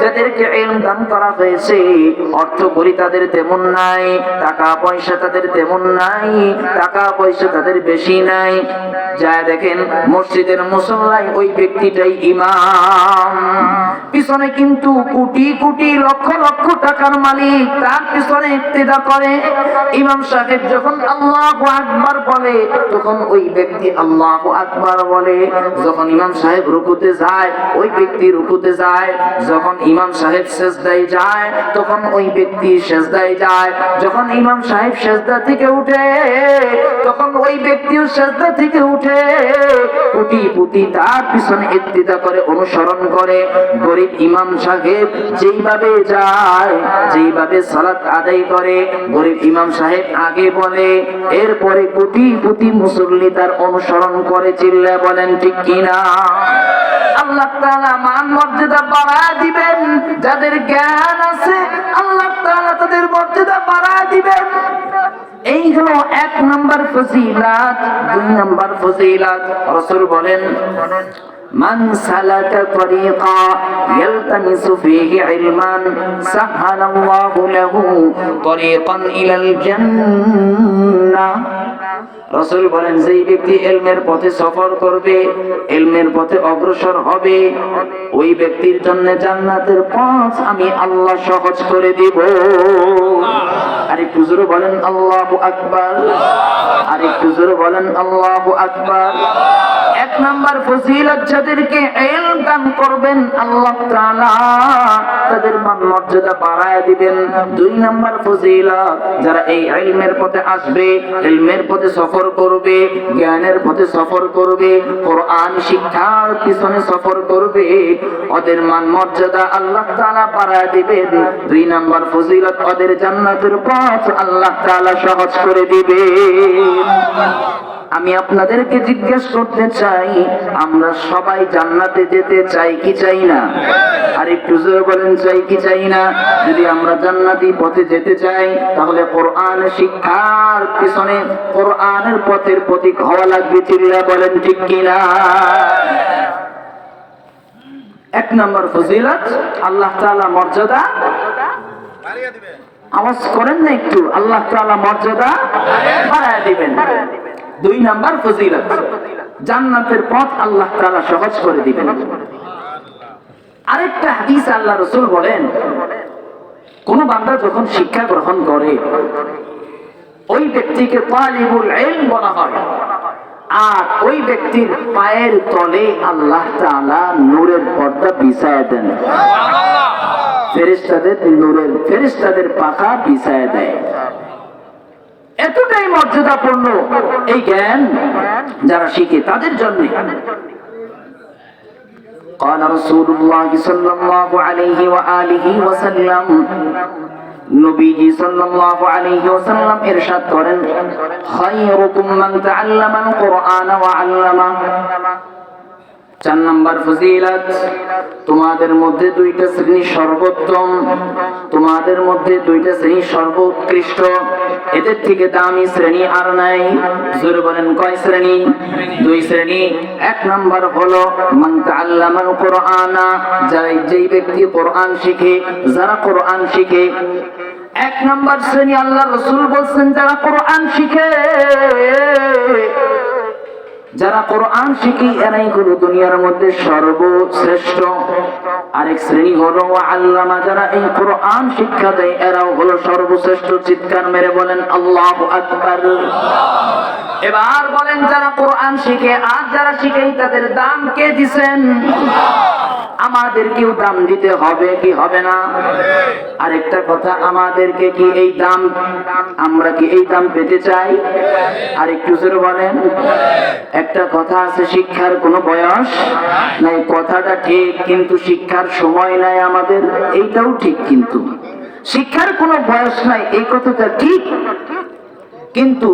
যাদেরকে ইলম দান করা হয়েছে, অর্থ করি তাদের তেমন নাই, টাকা পয়সা তাদের তেমন নাই, টাকা পয়সা তাদের বেশি নাই। যা দেখেন মসজিদের মুসল্লায় ওই ব্যক্তিটাই ইমাম, পিছনে কিন্তু কোটি কোটি লক্ষ লক্ষ টাকার মালিক তার পিছনে ইক্তিদা করে। ইমাম সাহেব যখন আল্লাহু আকবার বলে তখন ওই ব্যক্তি আল্লাহু আকবার বলে। যখন ইমাম সাহেব রুকুতে যায় ওই ব্যক্তি রুকুতে যায়, যখন ইমাম সাহেব সিজদায় যায় তখন ওই ব্যক্তি সিজদায় যায়, যখন ইমাম সাহেব সিজদা থেকে উঠে তখন ওই ব্যক্তিও সিজদা থেকে উঠে। কোটি কোটি তার পিছনে ইক্তিদা করে, অনুসরণ করে। গরিব ইমাম সাহেব যেইভাবে যায়, যেইভাবে সালাত আদায় করে, গরিব ইমাম সাহেব আগে বলে, এরপরে কোটি কোটি মুসল্লি তার অনুসরণ করে। চিল্লা বলেন ঠিক কিনা? আল্লাহ তাআলা মান মর্যাদা বাড়ায় দিবেন। যাদের জ্ঞান আছে আল্লাহ তাআলা তাদের মর্যাদা বাড়ায় দিবেন। এই হলো 1 নাম্বার ফজিলাত। 2 নাম্বার ফজিলাত, রাসূল বলেন মান সালাকা তরিকা ইয়ালতামিসু ফীহি ইলমান সাহালাল্লাহু লাহু তরিকান ইলাল জান্নাহ। রাসূল বলেন যেই ব্যক্তি ইলমের পথে সফর করবে, ইলমের পথে অগ্রসর হবে, ওই ব্যক্তির জন্য জান্নাতের পথ আমি আল্লাহ সহজ করে দিব। আরেকটু জোরে বলেন আল্লাহু আকবার, আরেকটু জোরে বলেন আল্লাহু আকবার। 1 নাম্বার ফজিলত, যাদেরকে ইলম দান করবেন আল্লাহ তাআলা তাদের মান মর্যাদা বাড়ায় দিবেন। 2 নাম্বার ফজিলত, যারা এই ইলমের পথে আসবে, ইলমের পথে সফর করবে, জ্ঞানের পথে সফর করবে, কোরআন শিক্ষার পিছনে সফর করবে, ওদের মান মর্যাদা আল্লাহ তাআলা বাড়ায় দিবেন। 2 নাম্বার ফজিলত, ওদের জান্নাতের পথ আল্লাহ তাআলা সহজ করে দিবে। আমি আপনাদেরকে জিজ্ঞেস করতে চাই, আমরা সবাই জান্নাতে যেতে চাই কি চাই না? আর একটু জোরে বলেন চাই কি চাই না? যদি আমরা জান্নাতি পথে যেতে চাই তাহলে কোরআন শিক্ষার পিছনে কোরআনের পথের প্রতীক হওয়া লাগবে। চিল্লা বলেন ঠিক কিনা? 1 নম্বর ফজিলত, আল্লাহ তাআলা মর্যাদা বাড়িয়ে দিবেন। আওয়াজ করেন না একটু? আল্লাহ তাআলা মর্যাদা বাড়ায় দিবেন। 2 নাম্বার ফজিলত, জান্নাতের পথ আল্লাহ তাআলা সহজ করে দিবেন। আরেকটা হাদিস আল্লাহ রাসূল বলেন, কোন বান্দা যখন শিক্ষা গ্রহণ করে ওই ব্যক্তিকে তালিবুল ইলম বলা হয়, আর ওই ব্যক্তির পায়ের তলে আল্লাহ তাআলা নূরের পর্দা বিছায় দেন। ফেরেশতাদের নূরের, ফেরেশতাদের পাখা বিছায় দেয়। এতটাই মর্যাদাপূর্ণ এই জ্ঞান যারা শিখে তাদের জন্য। قال رسول الله صلى الله عليه وآله وسلم, নবীজি সাল্লাল্লাহু আলাইহি ওয়াসাল্লাম ইরশাদ করেন, খায়রুকুম মান তাআল্লামাল কুরআন ওয়া আল্লামা। 4 নম্বর ফজিলত, তোমাদের মধ্যে 2টা শ্রেণী সর্বোত্তম, তোমাদের মধ্যে 2টা শ্রেণী সর্বোৎকৃষ্ট, এদের থেকে দামি শ্রেণী আর নাই। জোরে বলেন কয় শ্রেণী? 2 শ্রেণী। 1 নম্বর হলো মান তাআল্লামাল কুরআনা, যেই ব্যক্তি কোরআন শিখে, যারা কোরআন শিখে। 1 নম্বর শ্রেণী আল্লাহ রাসূল বলেন যারা কোরআন শিখে, যারা কোরআন শিখে এরাই হলো দুনিয়ার মধ্যে সর্বশ্রেষ্ঠ। আরেক শ্রেণী হলো আল্লামা, যারা এই কোরআন শিক্ষা দেয় এরাও হলো সর্বশ্রেষ্ঠ। চিৎকার মেরে বলেন আল্লাহু আকবার। এবার বলেন যারা কোরআন শিখে আর যারা শিখে তাদের দাম কে দিবেন? আমাদেরকেও দাম দিতে হবে কি হবে না? আরেকটা কথা, আমাদেরকে কি এই দাম, আমরা কি এই দাম পেতে চাই? আর একটু জোরে বলেন। একটা কথা আছে, শিক্ষার কোনো বয়স নাই। কথাটা ঠিক, কিন্তু শিক্ষার সময় নাই আমাদের, এইটাও ঠিক। কিন্তু শিক্ষার কোনো বয়স নাই এই কথাটা ঠিক, কিন্তু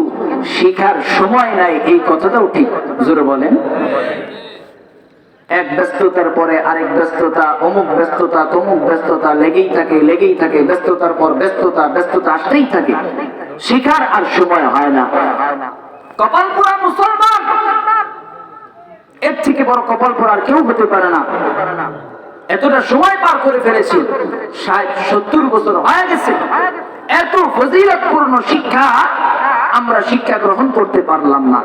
শিক্ষার সময় নাই এই কথাটাও ঠিক। জোরে বলেন। এক ব্যস্ততার পরে আরেক ব্যস্ততা, অমুক ব্যস্ততা তমুক ব্যস্ততা লেগেই থাকে, লেগেই থাকে, ব্যস্ততার পর ব্যস্ততা, ব্যস্ততা আসতেই থাকে, শিখার আর সময় হয় না। কপাল পোড়া মুসলমান, এর থেকে বড় কপাল পরা আর কেউ হতে পারে না। এতটা সময় পার করে ফেলেছি, 60-70 বছর হয়ে গেছে, এত ফজিলতপূর্ণ শিক্ষা আমরা শিক্ষা গ্রহণ করতে পারলাম না।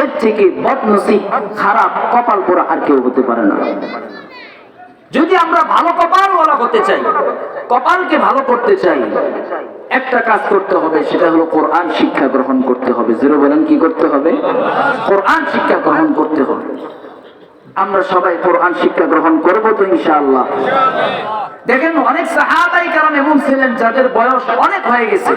এর থেকে বদনসিব, খারাপ কপাল পরা আর কেউ হতে পারে না। যদি আমরা ভালো কপালওয়ালা হতে চাই, কপালকে ভালো করতে চাই, একটা কাজ করতে হবে, সেটা হলো কোরআন শিক্ষা গ্রহণ করতে হবে। জোরে বলেন, কি করতে হবে? কোরআন শিক্ষা গ্রহণ করতে হবে। আমরা সবাই কোরআন শিক্ষা গ্রহণ করব তো ইনশাআল্লাহ। দেখেন, অনেক সাহাবাই کرام এমন ছিলেন যাদের বয়স অনেক হয়ে গেছে,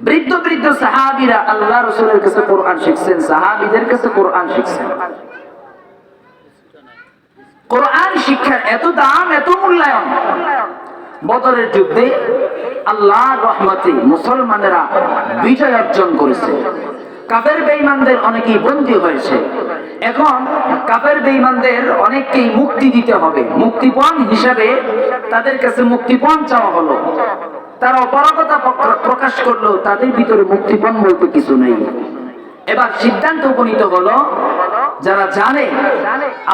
বৃদ্ধ বৃদ্ধ সাহাবীরা আল্লাহ রাসূলের কাছে কোরআন শিখছেন, সাহাবীদের কাছে কোরআন শিখছেন। কোরআন শিক্ষার এত দাম, এত মূল্যায়ন। বদরের যুদ্ধে আল্লাহর রহমতে মুসলমানেরা বিজয় অর্জন করেছে। কাফের বেঈমানদের অনেকেই বন্দী হয়েছে। এখন কাফের বেঈমানদের অনেককেই মুক্তি দিতে হবে। মুক্তিপণ হিসাবে তাদের কাছে মুক্তিপণ চাওয়া হলো। তারা অপারগতা প্রকাশ করলো, তাদের ভিতরে মুক্তিপণ বলতে কিছু নেই। এবার সিদ্ধান্ত উপনীত হলো, যারা জানে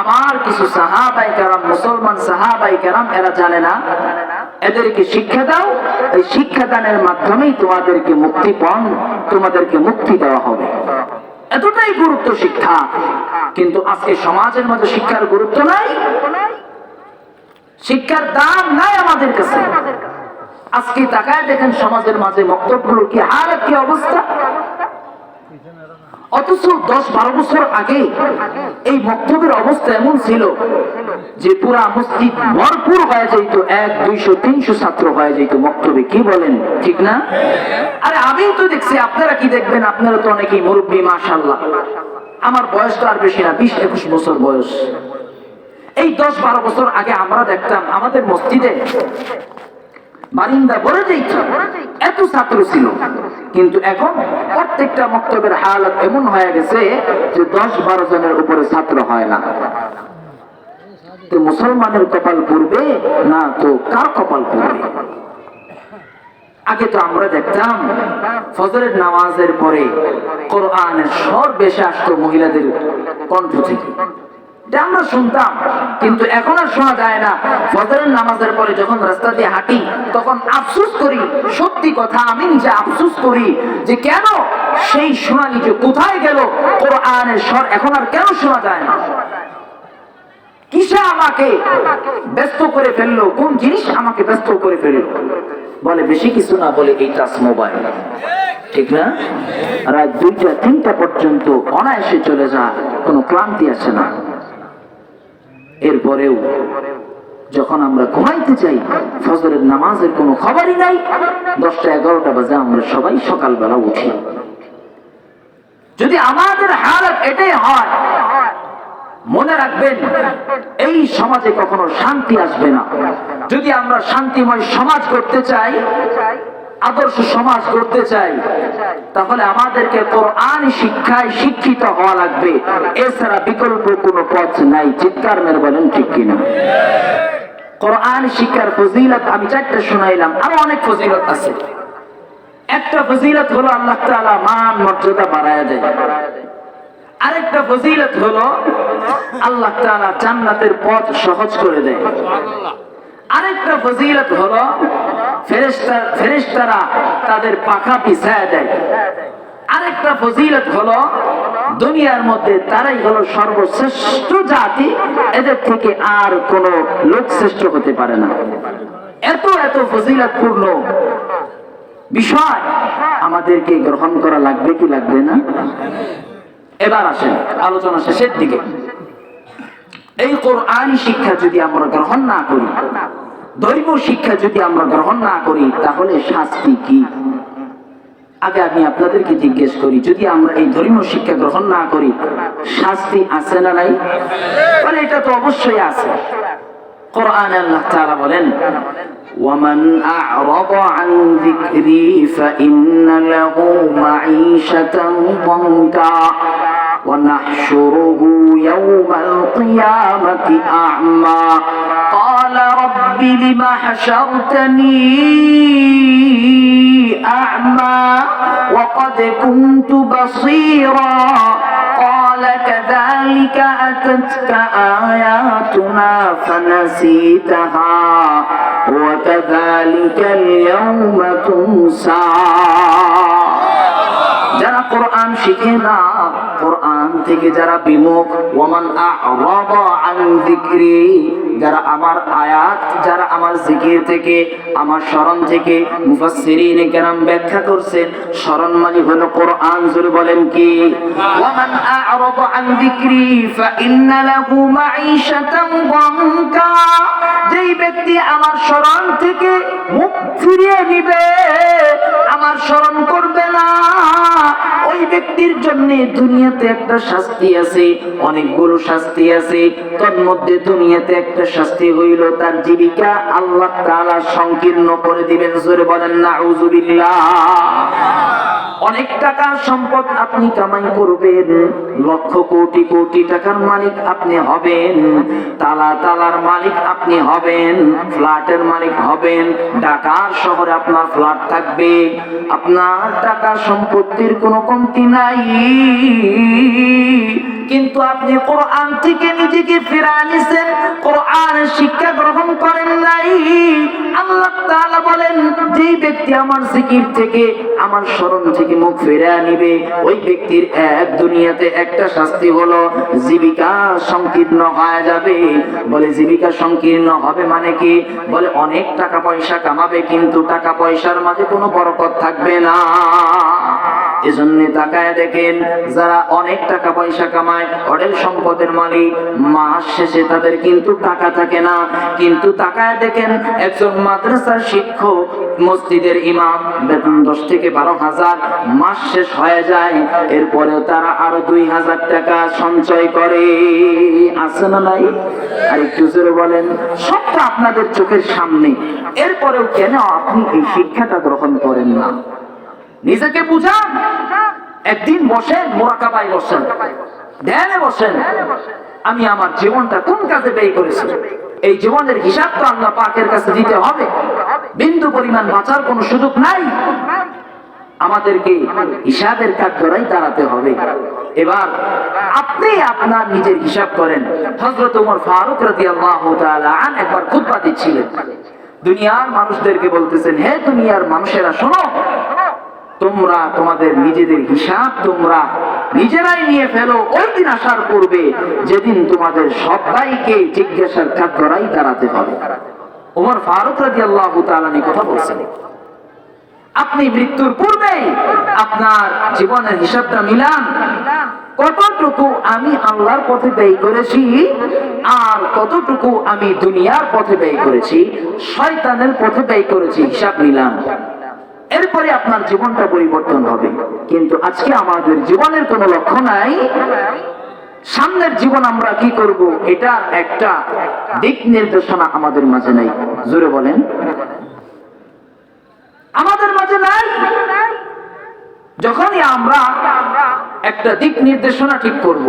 আমার কিছু সাহাবায়ে কেরাম, মুসলমান সাহাবায়ে কেরাম এরা জানে না, এদেরকে শিক্ষা দাও। এই শিক্ষাদানের মাধ্যমেই তোমাদেরকে মুক্তিপণ, তোমাদেরকে মুক্তি দেওয়া হবে। এতটাই গুরুত্ব শিক্ষা। কিন্তু আজকে সমাজের মধ্যে শিক্ষার গুরুত্ব নাই, শিক্ষার দাম নাই আমাদের কাছে। আজকে তাকায় দেখেন সমাজের মাঝে মক্তবগুলোর কি হালত, কি অবস্থা। অথচ 10-12 বছর আগে এই মক্তবের অবস্থা এমন ছিল যে পুরা মসজিদ ভরপুর হয়ে যেত, 100-200-300 ছাত্র হয়ে যেত মক্তবে। কি বলেন, ঠিক না? আরে আমি তো দেখছি, আপনারা কি দেখবেন? আপনারা তো অনেকেই মুরব্বী, মাশাআল্লাহ। আমার বয়স তো আর বেশি না, 20-21 বছর বয়স। এই 10-12 বছর আগে আমরা দেখতাম আমাদের মসজিদে বারিন্দা ভরে যেত, এত ছাত্র ছিল। কিন্তু এখন প্রত্যেকটা মক্তবের হালত এমন হয়ে গেছে যে 10-12 জনের উপরে ছাত্র হয় না। তো মুসলমানের কপাল পড়বে না তো কার কপাল পড়বে? আগে তো আমরা দেখতাম ফজরের নামাজের পরে কোরআনের স্বর বেশি আসতো মহিলাদের কণ্ঠ থেকে, আমরা শুনতাম। কিন্তু এখন আর শোনা যায় না। ফজরের নামাজের পরে যখন রাস্তা দিয়ে হাঁটি তখন আফসোস করি, সত্যি কথা আমি নিজে আফসোস করি যে কেন সেই শোনানি যে কোথায় গেল, কোরআনের স্বর এখন আর কেন শোনা যায় না? কিসে আমাকে ব্যস্ত করে ফেললো? কোন জিনিস আমাকে ব্যস্ত করে ফেললো? বলে বেশি কিছু না, বলে এই টাচ মোবাইল, ঠিক না? রাত 2টা-3টা পর্যন্ত অনায়াসে চলে যায়, কোনো ক্লান্তি আসে না। এরপরেও যখন আমরা ঘুমাইতে চাই, ফজরের নামাজের কোনো খবরই নাই। 10টা-11টা বাজে আমরা সবাই সকালবেলা উঠি। যদি আমাদের হালত এটাই হয়, মনে রাখবেন এই সমাজে কখনো শান্তি আসবে না। যদি আমরা শান্তিময় সমাজ করতে চাই, আদর্শ সমাজ করতে চাই, তাহলে আমাদেরকে কোরআন শিক্ষায় শিক্ষিত হওয়া লাগবে। এছাড়া বিকল্প কোনো পথ নাই। চিৎকার মেরে বলেন, ঠিক কিনা? কোরআন শিক্ষার ফজিলত আমি 4টা শোনাইলাম, আরো অনেক ফজিলত আছে। একটা ফজিলত হলো আল্লাহ তাআলা মান মর্যাদা বাড়ায় দেয়। আরেকটা ফজিলত হলো আল্লাহ তাআলা জান্নাতের পথ সহজ করে দেয়। আরেকটা ফজিলত হলো ফেরেশতারা তাদের পাখা বিছায় দেয়। আরেকটা ফজিলত হলো দুনিয়ার মধ্যে তারাই হলো সর্বশ্রেষ্ঠ জাতি, এদের থেকে আর কোন লোক শ্রেষ্ঠ হতে পারে না। এত এত ফজিলতপূর্ণ বিষয় আমাদেরকে গ্রহণ করা লাগবে কি লাগবে না? এবার আসেন আলোচনা শেষের দিকে। এই কোরআনী শিক্ষা যদি আমরা গ্রহণ না করি, ধর্মীয় শিক্ষা যদি আমরা গ্রহণ না করি, তাহলে শাস্তি কি? আগে আমি আপনাদেরকে জিজ্ঞেস করি, যদি আমরা এই ধর্মীয় শিক্ষা গ্রহণ না করি, শাস্তি আছে না নাই? বলে এটা তো অবশ্যই আছে। কোরআনে আল্লাহ তাআলা বলেন, وَمَنْ أَعْرَضَ عَنْ ذِكْرِي فَإِنَّ لَهُ مَعِيشَةً ضَنكًا وَنَحْشُرُهُ يَوْمَ الْقِيَامَةِ أَعْمَى قَالَ رَبِّ لِمَ حَشَرْتَنِي أَعْمَى وَقَدْ كُنْتُ بَصِيرًا قَالَ قال كذلك أتتك آياتنا فنسيتها وكذلك اليوم تنسى যারা কোরআন শিখে না, কোরআন থেকে যারা বিমুখ, ওয়ামান আ'রাদা আন যিকরি, যারা আমার আয়াত, যারা আমার জিকির থেকে, আমার স্মরণ থেকে, মুফাসসিরিনে কেরাম ব্যাখ্যা করছেন স্মরণ মানে হলো কোরআন। জোরে বলেন কি? ওয়ামান আ'রাদা আন যিকরি ফাইন্না লাহু মাঈশাতান দানকা, যেই ব্যক্তি আমার স্মরণ থেকে মুখ ফিরিয়ে নিবে, আমার স্মরণ করবে না, ওই ব্যক্তির জন্য দুনিয়াতে একটা শাস্তি আছে, অনেকগুলো শাস্তি আছে। তার মধ্যে দুনিয়াতে একটা শাস্তি হইল তার জীবিকা আল্লাহ তাআলা সংকীর্ণ করে দিবেন। জোরে বলেন নাউযুবিল্লাহ। অনেক টাকার সম্পদ আপনি কামাই করবেন, লক্ষ কোটি কোটি টাকার মালিক আপনি হবেন, তালার মালিক আপনি হবেন, ফ্ল্যাটের মালিক হবেন, ঢাকার শহরে আপনার ফ্ল্যাট থাকবে, আপনার টাকা সম্পত্তির কোনো কমতি নাই, কিন্তু আপনি কোরআন থেকে নিজেকে ফিরিয়ে নিছেন, কোরআনের শিক্ষা গ্রহণ করেন নাই। আল্লাহ তাআলা বলেন যেই ব্যক্তি আমার জিকির থেকে, আমার স্মরণ থেকে মুখ ফিরিয়ে নিবে, ওই ব্যক্তির এক দুনিয়াতে একটা শাস্তি হলো জীবিকা সংকীর্ণ হয়ে যাবে। বলে জীবিকা সংকীর্ণ হবে মানে কি? বলে অনেক টাকা পয়সা কামাবে কিন্তু টাকা পয়সার মাঝে কোনো বরকত থাকবে না। এজন্য তাকায় দেখেন যারা অনেক টাকা পয়সা কামায়, অঢেল সম্পদের মালিক, মাস শেষে তাদের কিন্তু টাকা থাকে না। কিন্তু তাকায় দেখেন একজন মাদ্রাসার শিক্ষক, মসজিদের ইমাম, বেতন 10 থেকে 12,000, মাস শেষ হয়ে যায়, এরপরেও তারা আরো 2,000 টাকা সঞ্চয় করে। আছে না নাই? আর একটু জোরে বলেন। সবটা আপনাদের চোখের সামনে, এরপরেও কেন আপনি এই শিক্ষাটা গ্রহণ করেন না? নিজেকে বুঝান। একদিন বসেন, মুরাকাবায় বসেন, ধ্যানে বসেন, আমি আমার জীবনটা কোন কাজে ব্যয় করেছি, এই জীবনের হিসাব তো আল্লাহ পাকের কাছে দিতে হবে। বিন্দু পরিমাণ বাঁচার কোনো সুযোগ নাই, আমাদেরকে হিসাবের কাঠগড়ায় দাঁড়াতে হবে। এবার আপনি আপনার নিজের হিসাব করেন। হযরত ওমর ফারুক রাদিয়াল্লাহু তাআলা আন একবার খুতবা দিচ্ছিলেন, দুনিয়ার মানুষদেরকে বলতেছেন, হে দুনিয়ার মানুষেরা শোনো, তোমরা তোমাদের নিজেদের হিসাব তোমরা নিজেরাই নিয়ে ফেলো, ওই দিন আসার পূর্বে যেদিন তোমাদের সবাইকে জিজ্ঞাসার কাঠগড়ায় দাঁড়াতে হবে। ওমর ফারুক রাদিয়াল্লাহু তাআলা এই কথা বলছেন। আপনি মৃত্যুর পূর্বে আপনার জীবনের হিসাবটা মিলান, কতটুকু আমি আল্লাহর পথে ব্যয় করেছি আর কতটুকু আমি দুনিয়ার পথে ব্যয় করেছি, শয়তানের পথে ব্যয় করেছি, হিসাব মিলান। এরপরে আপনার জীবনটা পরিবর্তন হবে। কিন্তু আজকে আমাদের জীবনের কোনো লক্ষ্য নাই, সামনের জীবন আমরা কি করব এটা একটা দিক নির্দেশনা আমাদের মাঝে নাই। জোরে বলেন, আমাদের মাঝে নাই। যখনই আমরা একটা দিক নির্দেশনা ঠিক করব,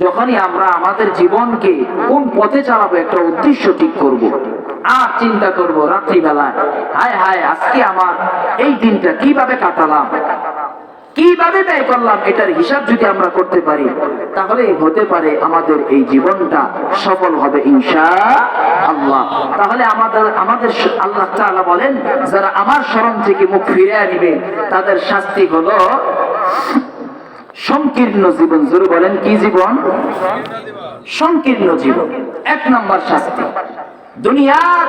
যখনই আমরা আমাদের জীবনকে কোন পথে চালাবো একটা উদ্দেশ্য ঠিক করব, আর চিন্তা করব রাত্রিবেলায়, হায় হায় আজকে আমার এই দিনটা কিভাবে কাটালাম, কিভাবে ব্যয় করলাম, এটার হিসাব যদি আমরা করতে পারি তাহলে হতে পারে আমাদের এই জীবনটা সফল হবে ইনশাআল্লাহ। তাহলে আমাদের আল্লাহ তাআলা বলেন যারা আমার স্মরণ থেকে মুখ ফিরিয়ে নিবে তাদের শাস্তি হলো সংকীর্ণ জীবন। জোরে বলেন কি জীবন? সংকীর্ণ জীবন। 1 নম্বর শাস্তি দুনিয়ার,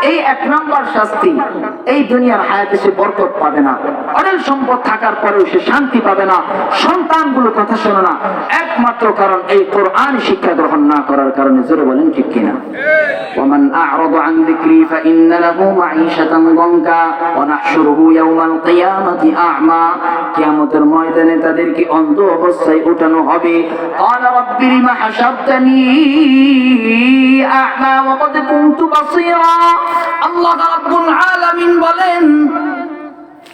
এই 1 নম্বর শাস্তি, এই দুনিয়ার হায়াতে সে বরকত পাবে না, অঢেল সম্পদ থাকার পরেও সে শান্তি পাবে না, সন্তানগুলো কথা শোনে না, একমাত্র কারণ এই কোরআন শিক্ষা গ্রহণ না করার কারণে। জোরে বলেন ঠিক কিনা? ওমান আ'রাদা আন যিকরি ফাইন্না লাহু মাঈশাতান দানকা ওয়া নাহশুরুহু ইয়াওমাল কিয়ামাতি আ'মা, কিয়ামতের ময়দানে তাদেরকে অন্ধ অবস্থায় উঠানো হবে। ক্বালা রাব্বি লিমা হাশারতানি আ'মা ওয়া ক্বাদ কুনতু বাসীরা। আল্লাহ রাব্বুল আলামিন বলেন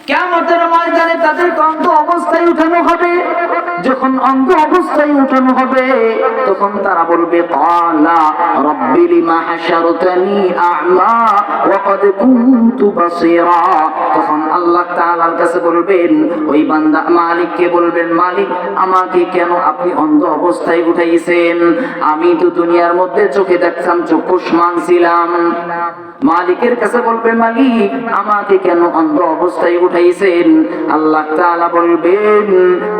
কিয়ামতের ময়দানে তাদেরকে অন্ধ অবস্থায় উঠানো হবে। যখন যখন অন্ধ অবস্থায় উঠানো হবে তখন তারা বলবে ক্বালা রাব্বি লিমা হাশারতানি আ'মা ওয়া ক্বাদ কুনতু বাসীরা। তখন আল্লাহ তাআলার কাছে বলবেন, ওই বান্দা মালিককে বলবেন, মালিক আমাকে কেন আপনি অন্ধ অবস্থায় উঠাইছেন? আমি তো দুনিয়ার মধ্যে চোখে দেখতাম, চক্ষুষ্মান ছিলাম। মালিকের কাছে বলবে, মালিক আমাকে কেন অন্ধ অবস্থায় উঠাইছেন? আল্লাহ তাআলা বলবেন,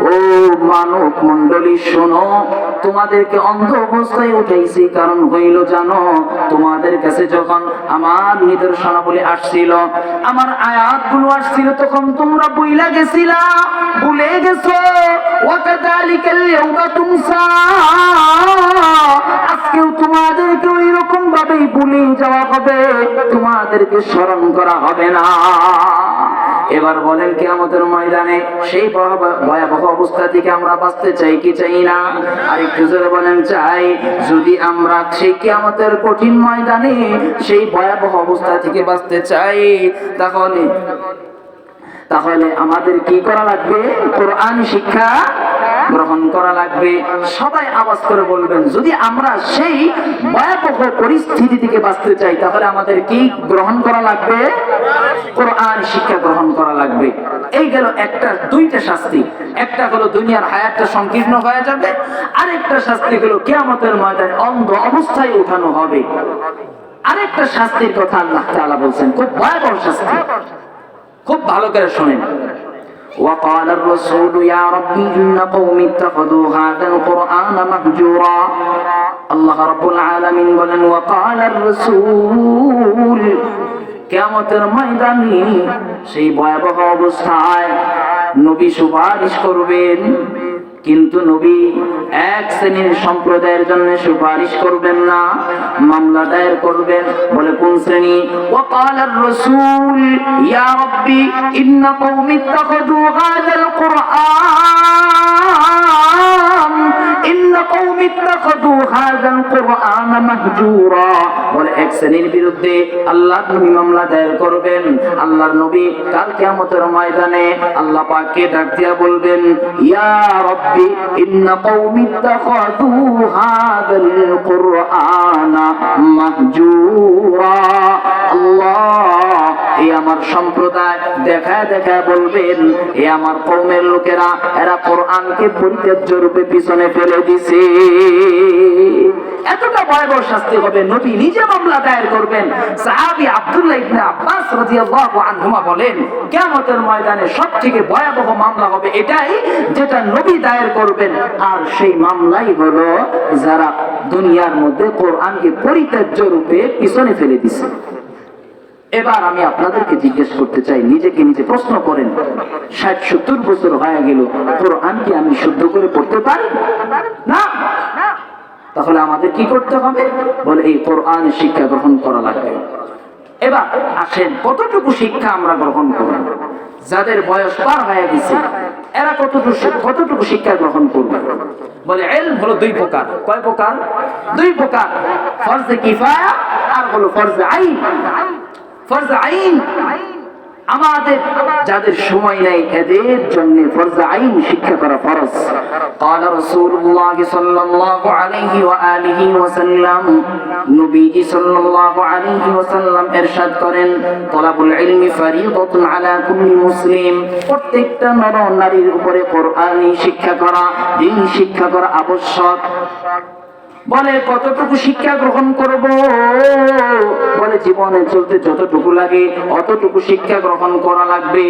ও মানব মণ্ডলী শোনো, তোমাদেরকে অন্ধ অবস্থায় উঠাইছি কারণ হইল জানো, তোমাদের কাছে যখন আমার নিদর্শনাবলী আসছিল, আমার আয়াতগুলো আসছিল, তখন তোমরা ভুলে গেছিলা, ভুলে গেছো। ওয়াকাযালিকাল ইয়াওমা তুনসা, আজকেও তোমাদেরকে ওই রকম ভাবেই ভুলে যাওয়া হবে, তোমাদেরকে স্মরণ করা হবে না। এবার বলেন, কিয়ামতের ময়দানে সেই ভয়াবহ অবস্থা থেকে আমরা বাঁচতে চাই কি চাই না? আর একটু জোরে বলেন, চাই। যদি আমরা সেই কিয়ামতের কঠিন ময়দানে সেই ভয়াবহ অবস্থা থেকে বাঁচতে চাই, তাহলে আমাদের কি করা লাগবে? কোরআন শিক্ষা গ্রহণ করা লাগবে। সবাই আওয়াজ করে বলবেন, যদি আমরা সেই ভয়াবহ পরিস্থিতি থেকে বাঁচতে চাই তাহলে আমাদের কি গ্রহণ করা লাগবে? কোরআন শিক্ষা গ্রহণ করা লাগবে। এই গেল দুইটা শাস্তি। একটা হলো দুনিয়ার হায়াতটা সংকীর্ণ হয়ে যাবে, আরেকটা শাস্তি হলো কিয়ামতের ময়দানে অন্ধ অবস্থায় উঠানো হবে। আরেকটা শাস্তির কথা আল্লাহ তাআলা বলছেন, খুব ভয়াবহ শাস্তি, খুব ভালো করে শুনেন। وقال الرسول يا ربي إن قومي اتخذوا هذا القرآن مهجورا। আল্লাহ রাব্বুল আলামিন বলেন, وقال الرسول, কিয়ামতের ময়দানে সেই ভয়াবহ অবস্থায় নবী সুপারিশ করবেন, কিন্তু নবী এক শ্রেণীর সম্প্রদায়ের জন্য সুপারিশ করবেন না, মামলা দায়ের করবেন। বলে কোন শ্রেণী? ওয়াকালার রাসূল ইয়া রাব্বি ইন্না কওমি ইত্তাখাযু হাযাল কুরআন ইন্না কওমি ইত্তাখাযু হাযাল কুরআন মাহজুরা। বলে এক শ্রেণীর বিরুদ্ধে আল্লাহর নবী মামলা দায়ের করবেন। আল্লাহর নবী কাল কিয়ামতের ময়দানে আল্লাহ পাককে ডাক দিয়া বলবেন, ইয়া রাব্বি ইন্না কওমি ইত্তাখাযু হাযাল কুরআনা মাহজুরা। আল্লাহ, এই আমার সম্প্রদায় দেখায় দেখায় বলবেন, এ আমার কওমের লোকেরা, এরা কোরআনকে পরিত্যাজ্য রূপে পিছনে ফেলে দিছে। এতটা ভয়াবহ শাস্তি হবে। নবী নিজে মামলা দায়ের করবেন। সাহাবী আব্দুল্লাহ ইবনে আব্বাস রাদিয়াল্লাহু আনহুমা বলেন, কিয়ামতের ময়দানে সবথেকে ভয়াবহ মামলা হবে এটাই, যেটা নবী দায়ের করবেন। আর সেই মামলাই হলো যারা দুনিয়ার মধ্যে কোরআনকে পরিত্যাজ্য রূপে পিছনে ফেলে দিছে। এবার আমি আপনাদেরকে জিজ্ঞেস করতে চাই, নিজেকে নিজে প্রশ্ন করেন, ৬০-৭০ বছর হয়ে গেল, কোরআন কি আমি শুদ্ধ করে পড়তে পারি না? তাহলে আমাদের কি করতে হবে? বলে এই কোরআন শিক্ষা গ্রহণ করা লাগবে। এবার আসেন, কতটুকু শিক্ষা আমরা গ্রহণ করব? যাদের বয়স পার হয়ে গেছে এরা কতটুকু শিক্ষা গ্রহণ করবে? বলে ইলম হলো দুই প্রকার। কয় প্রকার? দুই প্রকার। ফরজে কিফায়া আর হলো ফরজে আইন। ফরজে আইন আমাদের যাদের সময় নেই এদের জন্য ফরজে আইন শিক্ষা করা ফরজ। قال رسول الله صلى الله عليه واله وسلم, নবীজি সাল্লাল্লাহু আলাইহি ওয়াসাল্লাম ইরশাদ করেন, তলাবুল ইলমি ফরিদাতুন আলা কুল্লি মুসলিম। প্রত্যেকটা নর নারীর উপরে কোরআনী শিক্ষা করা, দ্বীন শিক্ষা করা আবশ্যক। বলে কতটুকু শিক্ষা গ্রহণ করব? বলে জীবনে চলতে যতটুকু লাগে অতটুকু শিক্ষা গ্রহণ করা লাগবে,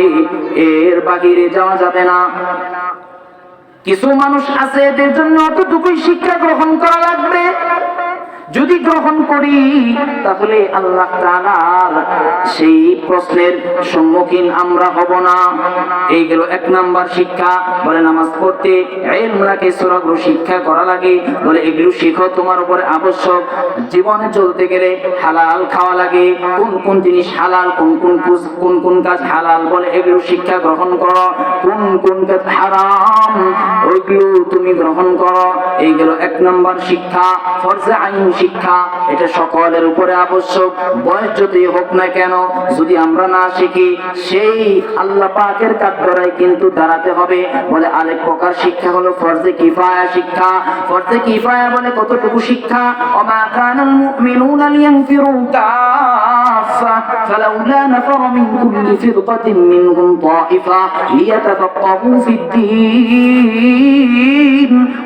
এর বাইরে যাওয়া যাবে না। কিছু মানুষ আছে এদের জন্য অতটুকুই শিক্ষা গ্রহণ করা লাগবে। যদি গ্রহণ করি তাহলে আল্লাহ তাআলার সেই প্রশ্নের সম্মুখীন আমরা হব না। এই গেল এক নাম্বার শিক্ষা। বলে নামাজ পড়তে ইলম লাগে, সূরাগুলো শিক্ষা করা লাগে। বলে এগুলো শিখো, তোমার উপরে আবশ্যক। জীবনে চলতে গেলে হালাল খাওয়া লাগে, কোন কোন জিনিস হালাল, কোন কোন কাজ হালাল, বলে এগুলো শিক্ষা গ্রহণ করো। কোন কোন কাজ হারাম ওইগুলো তুমি গ্রহণ করো। এই গেল এক নাম্বার শিক্ষা, ফরজে আইন শিক্ষা এটা সকলের উপরে আবশ্যক, বয়স যতই হোক না কেন। যদি আমরা না শিখি সেই আল্লাহ পাকের কাঠগড়ায় কিন্তু দাঁড়াতে হবে। বলে আরেক প্রকার শিক্ষা হলো ফরজে কিফায়া শিক্ষা। ফরজে কিফায়া বলে কতটুকু শিক্ষা? ওমা কানাল মুমিনুনা লিয়ানফিরু কাফা ফালাউলা নাফারা মিন কুল্লি ফিরকাতিন মিনহুম তাইফা লিয়াতাফাক্কাহু ফিদ-দীন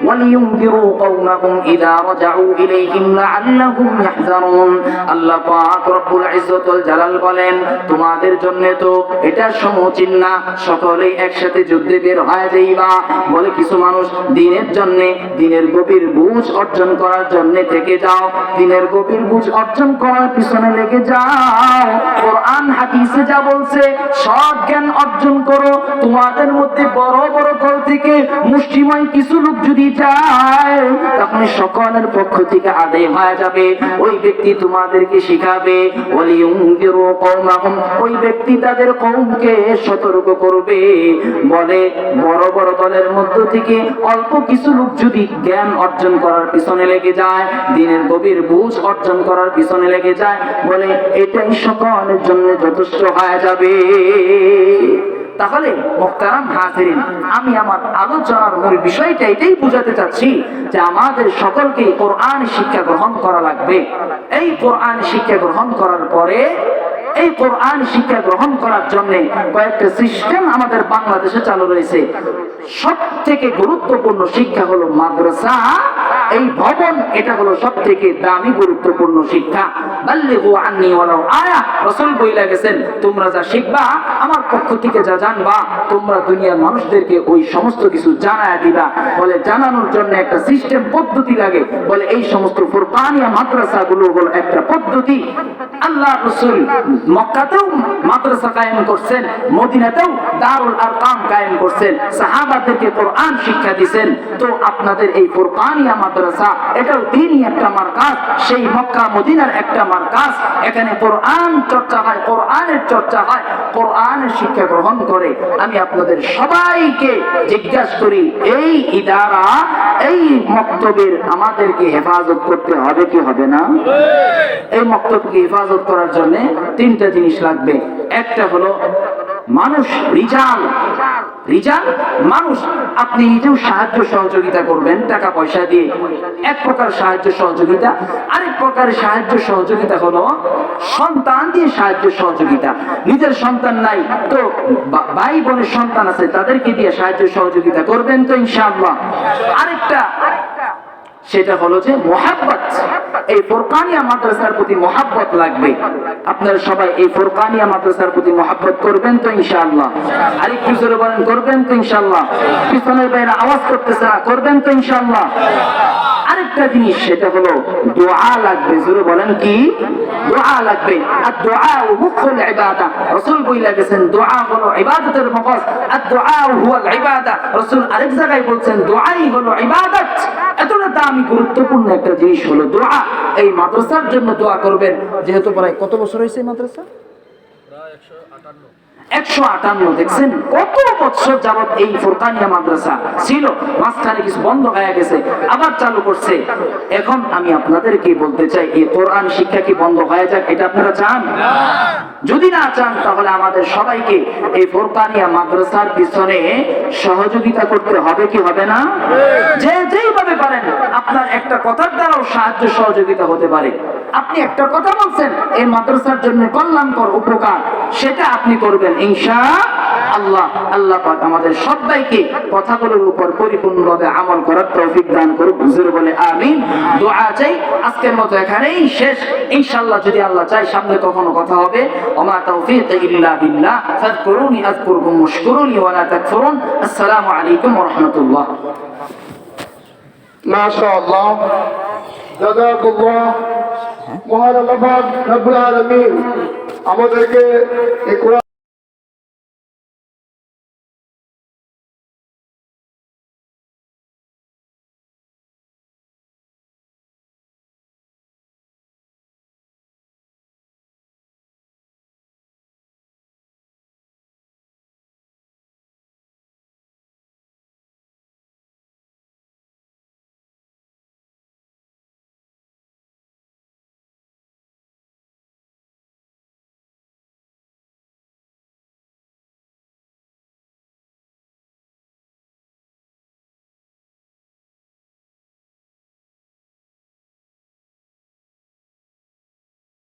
ওয়া লিয়ুনযিরু কওমাহুম ইযা রাজাউ ইলাইহিম লাআল্লাহুম ইয়াহযারুন। আল্লাহ পাক রব্বুল ইজ্জত ওয়াল জালাল বলেন, তোমাদের জন্য তো এটা সমুচিত না সকলেই একসাথে যুদ্ধে বের হয়ে যাইবা। বলে কিছু মানুষ দিনের জন্য, দিনের গভীর বুঝ অর্জন করার জন্য থেকে যাও, দিনের গভীর বুঝ অর্জন করার পিছনে লেগে যাও। কোরআন হাদিসে যা বলছে সব জ্ঞান অর্জন করো। তোমাদের মধ্যে বড় বড় দল থেকে মুষ্টিময় কিছু লোক যদি যায় তখন সকলের পক্ষ থেকে আদায় হয়ে যাবে। ওই ব্যক্তি তোমাদেরকে শিখাবে, ওয়ালিয়ুনযিরু কওমাহুম, ওই ব্যক্তি তাদের কওমকে সতর্ক করবে। বলে বড় বড় দলের মধ্য থেকে অল্প কিছু লোক যদি জ্ঞান অর্জন করার পিছনে লেগে যায়, দিনের গভীর বুঝ অর্জন করার পিছনে লেগে যায়, বলে এটাই সকলের জন্য যথেষ্ট হয়ে যাবে। তাহলে মুহতারাম হাজিরিন, আমি আমার আলোচনার মূল বিষয়টা এটাই বোঝাতে চাচ্ছি যে আমাদের সকলকে কোরআন শিক্ষা গ্রহণ করা লাগবে। এই কোরআন শিক্ষা গ্রহণ করার পরে এই কোরআন শিক্ষা গ্রহণ করার জন্য কয়েকটা সিস্টেম আমাদের বাংলাদেশে চালু রয়েছে। সব থেকে গুরুত্বপূর্ণ শিক্ষা হলো মাদ্রাসা। এই ভবন এটা হলো সব থেকে দামি গুরুত্বপূর্ণ শিক্ষা। বাল্লিগু আন্নী ওয়ালাউ আয়া, রাসূল বইলা গেছেন তোমরা যা শিখবা আমার পক্ষ থেকে যা জানবা তোমরা দুনিয়ার মানুষদেরকে ওই সমস্ত কিছু জানায় দিবা। বলে জানানোর জন্য একটা সিস্টেম পদ্ধতি লাগে। বলে এই সমস্ত ফুরকানিয়া মাদ্রাসাগুলো হলো একটা পদ্ধতি। আল্লাহ রাসূল মক্কাতেও মাদ্রাসা কায়েম করছেন, মদিনাতেও দারুল আরকাম কায়েম করছেন, সাহাবাদেরকে কোরআন শিক্ষা দিবেন। তো আপনাদের এই ফুরকানিয়া মাদ্রাসা এটাও দ্বীনি একটা মারকাজ, সেই মক্কা মদিনার একটা মারকাজ। এখানে কোরআন চর্চা হয়, কোরআনের চর্চা হয়, কোরআনের শিক্ষা গ্রহণ করে। আমি আপনাদের সবাইকে জিজ্ঞাসা করি, এই ইদারা, এই মক্তবের আমাদেরকে হেফাজত করতে হবে কি হবে না? এই মক্তবকে হেফাজত করার জন্য তিনটা জিনিস লাগবে। একটা হলো মানুষ, রিজাল মানুষ। আপনি নিজেও সাহায্য সহযোগিতা করবেন টাকা পয়সা দিয়ে, এক প্রকার সাহায্য সহযোগিতা। আরেক প্রকার সাহায্য সহযোগিতা হলো সন্তান দিয়ে সাহায্য সহযোগিতা। নিজের সন্তান নাই তো ভাই বোনের সন্তান আছে, তাদেরকে দিয়ে সাহায্য সহযোগিতা করবেন তো ইনশাআল্লাহ। আরেকটা সেটা হলো যে মুহাব্বত। এই ফুরকানিয়া মাদ্রাসার প্রতি মুহাব্বত লাগবে। আপনারা সবাই এই ফুরকানিয়া মাদ্রাসার প্রতি মুহাব্বত করবেন তো ইনশাআল্লাহ। আরেকটু জোরে বলেন, করবেন তো ইনশাআল্লাহ। পিছনের বাইরে আওয়াজ করতেছে না, করবেন তো ইনশাআল্লাহ। আরেকটা জিনিস সেটা হলো দোয়া লাগবে। জোরে বলেন কি? দোয়া লাগবে। আর দোয়া মুখুল ইবাদা। রাসূল বইলা গেছেন দোয়া হলো ইবাদতের মগজ। আর দোয়া হুয়াল ইবাদা। রাসূল আরেক জায়গায় বলছেন দোয়াই হলো ইবাদত। এতটা দামি গুরুত্বপূর্ণ একটা জিনিস হলো দোয়া। এই মাদ্রাসার জন্য দোয়া করবেন। যেহেতু প্রায় কত বছর হয়েছে এই মাদ্রাসা? প্রায় 158। দেখছেন কত বছর যাবত এই ফুরকানিয়া মাদ্রাসা ছিল, মাঝখানে কিছু বন্ধ হয়ে গেছে, আবার চালু করছে। এখন আমি আপনাদেরকে বলতে চাই, এই কোরআন শিক্ষা কি বন্ধ হয়ে যাক? এটা আপনারা চান? যদি না চান তাহলে আমাদের সবাইকে এই ফুরকানিয়া মাদ্রাসার পিছনে সহযোগিতা করতে হবে কি হবে না? যে যেইভাবে পারেন, আপনার একটা কথার দ্বারাও সাহায্য সহযোগিতা হতে পারে। আপনি একটা কথা বলছেন এই মাদ্রাসার জন্য কল্যাণকর উপকার, সেটা আপনি করবেন ইনশাআল্লাহ। আল্লাহ পাক আমাদের সবাইকে কথাগুলোর উপর পরিপূর্ণভাবে আমল করার তৌফিক দান করুক। হুজুর বলে আমিন। দোয়া চাই। আজকের মতো এখানেই শেষ। ইনশাআল্লাহ যদি আল্লাহ চায় সামনে কখনো কথা হবে। ওমা তাওফীক ইল্লা বিল্লাহ। ফাযকুরুনি আযকুরকুম ওয়াশকুরুনি ওয়া লা তাকফুরুন। আসসালামু আলাইকুম ওয়া রাহমাতুল্লাহ। মাশাআল্লাহ, জাযাকাল্লাহ। মহান আল্লাহ পাক রব্বুল আলামিন আমাদেরকে এই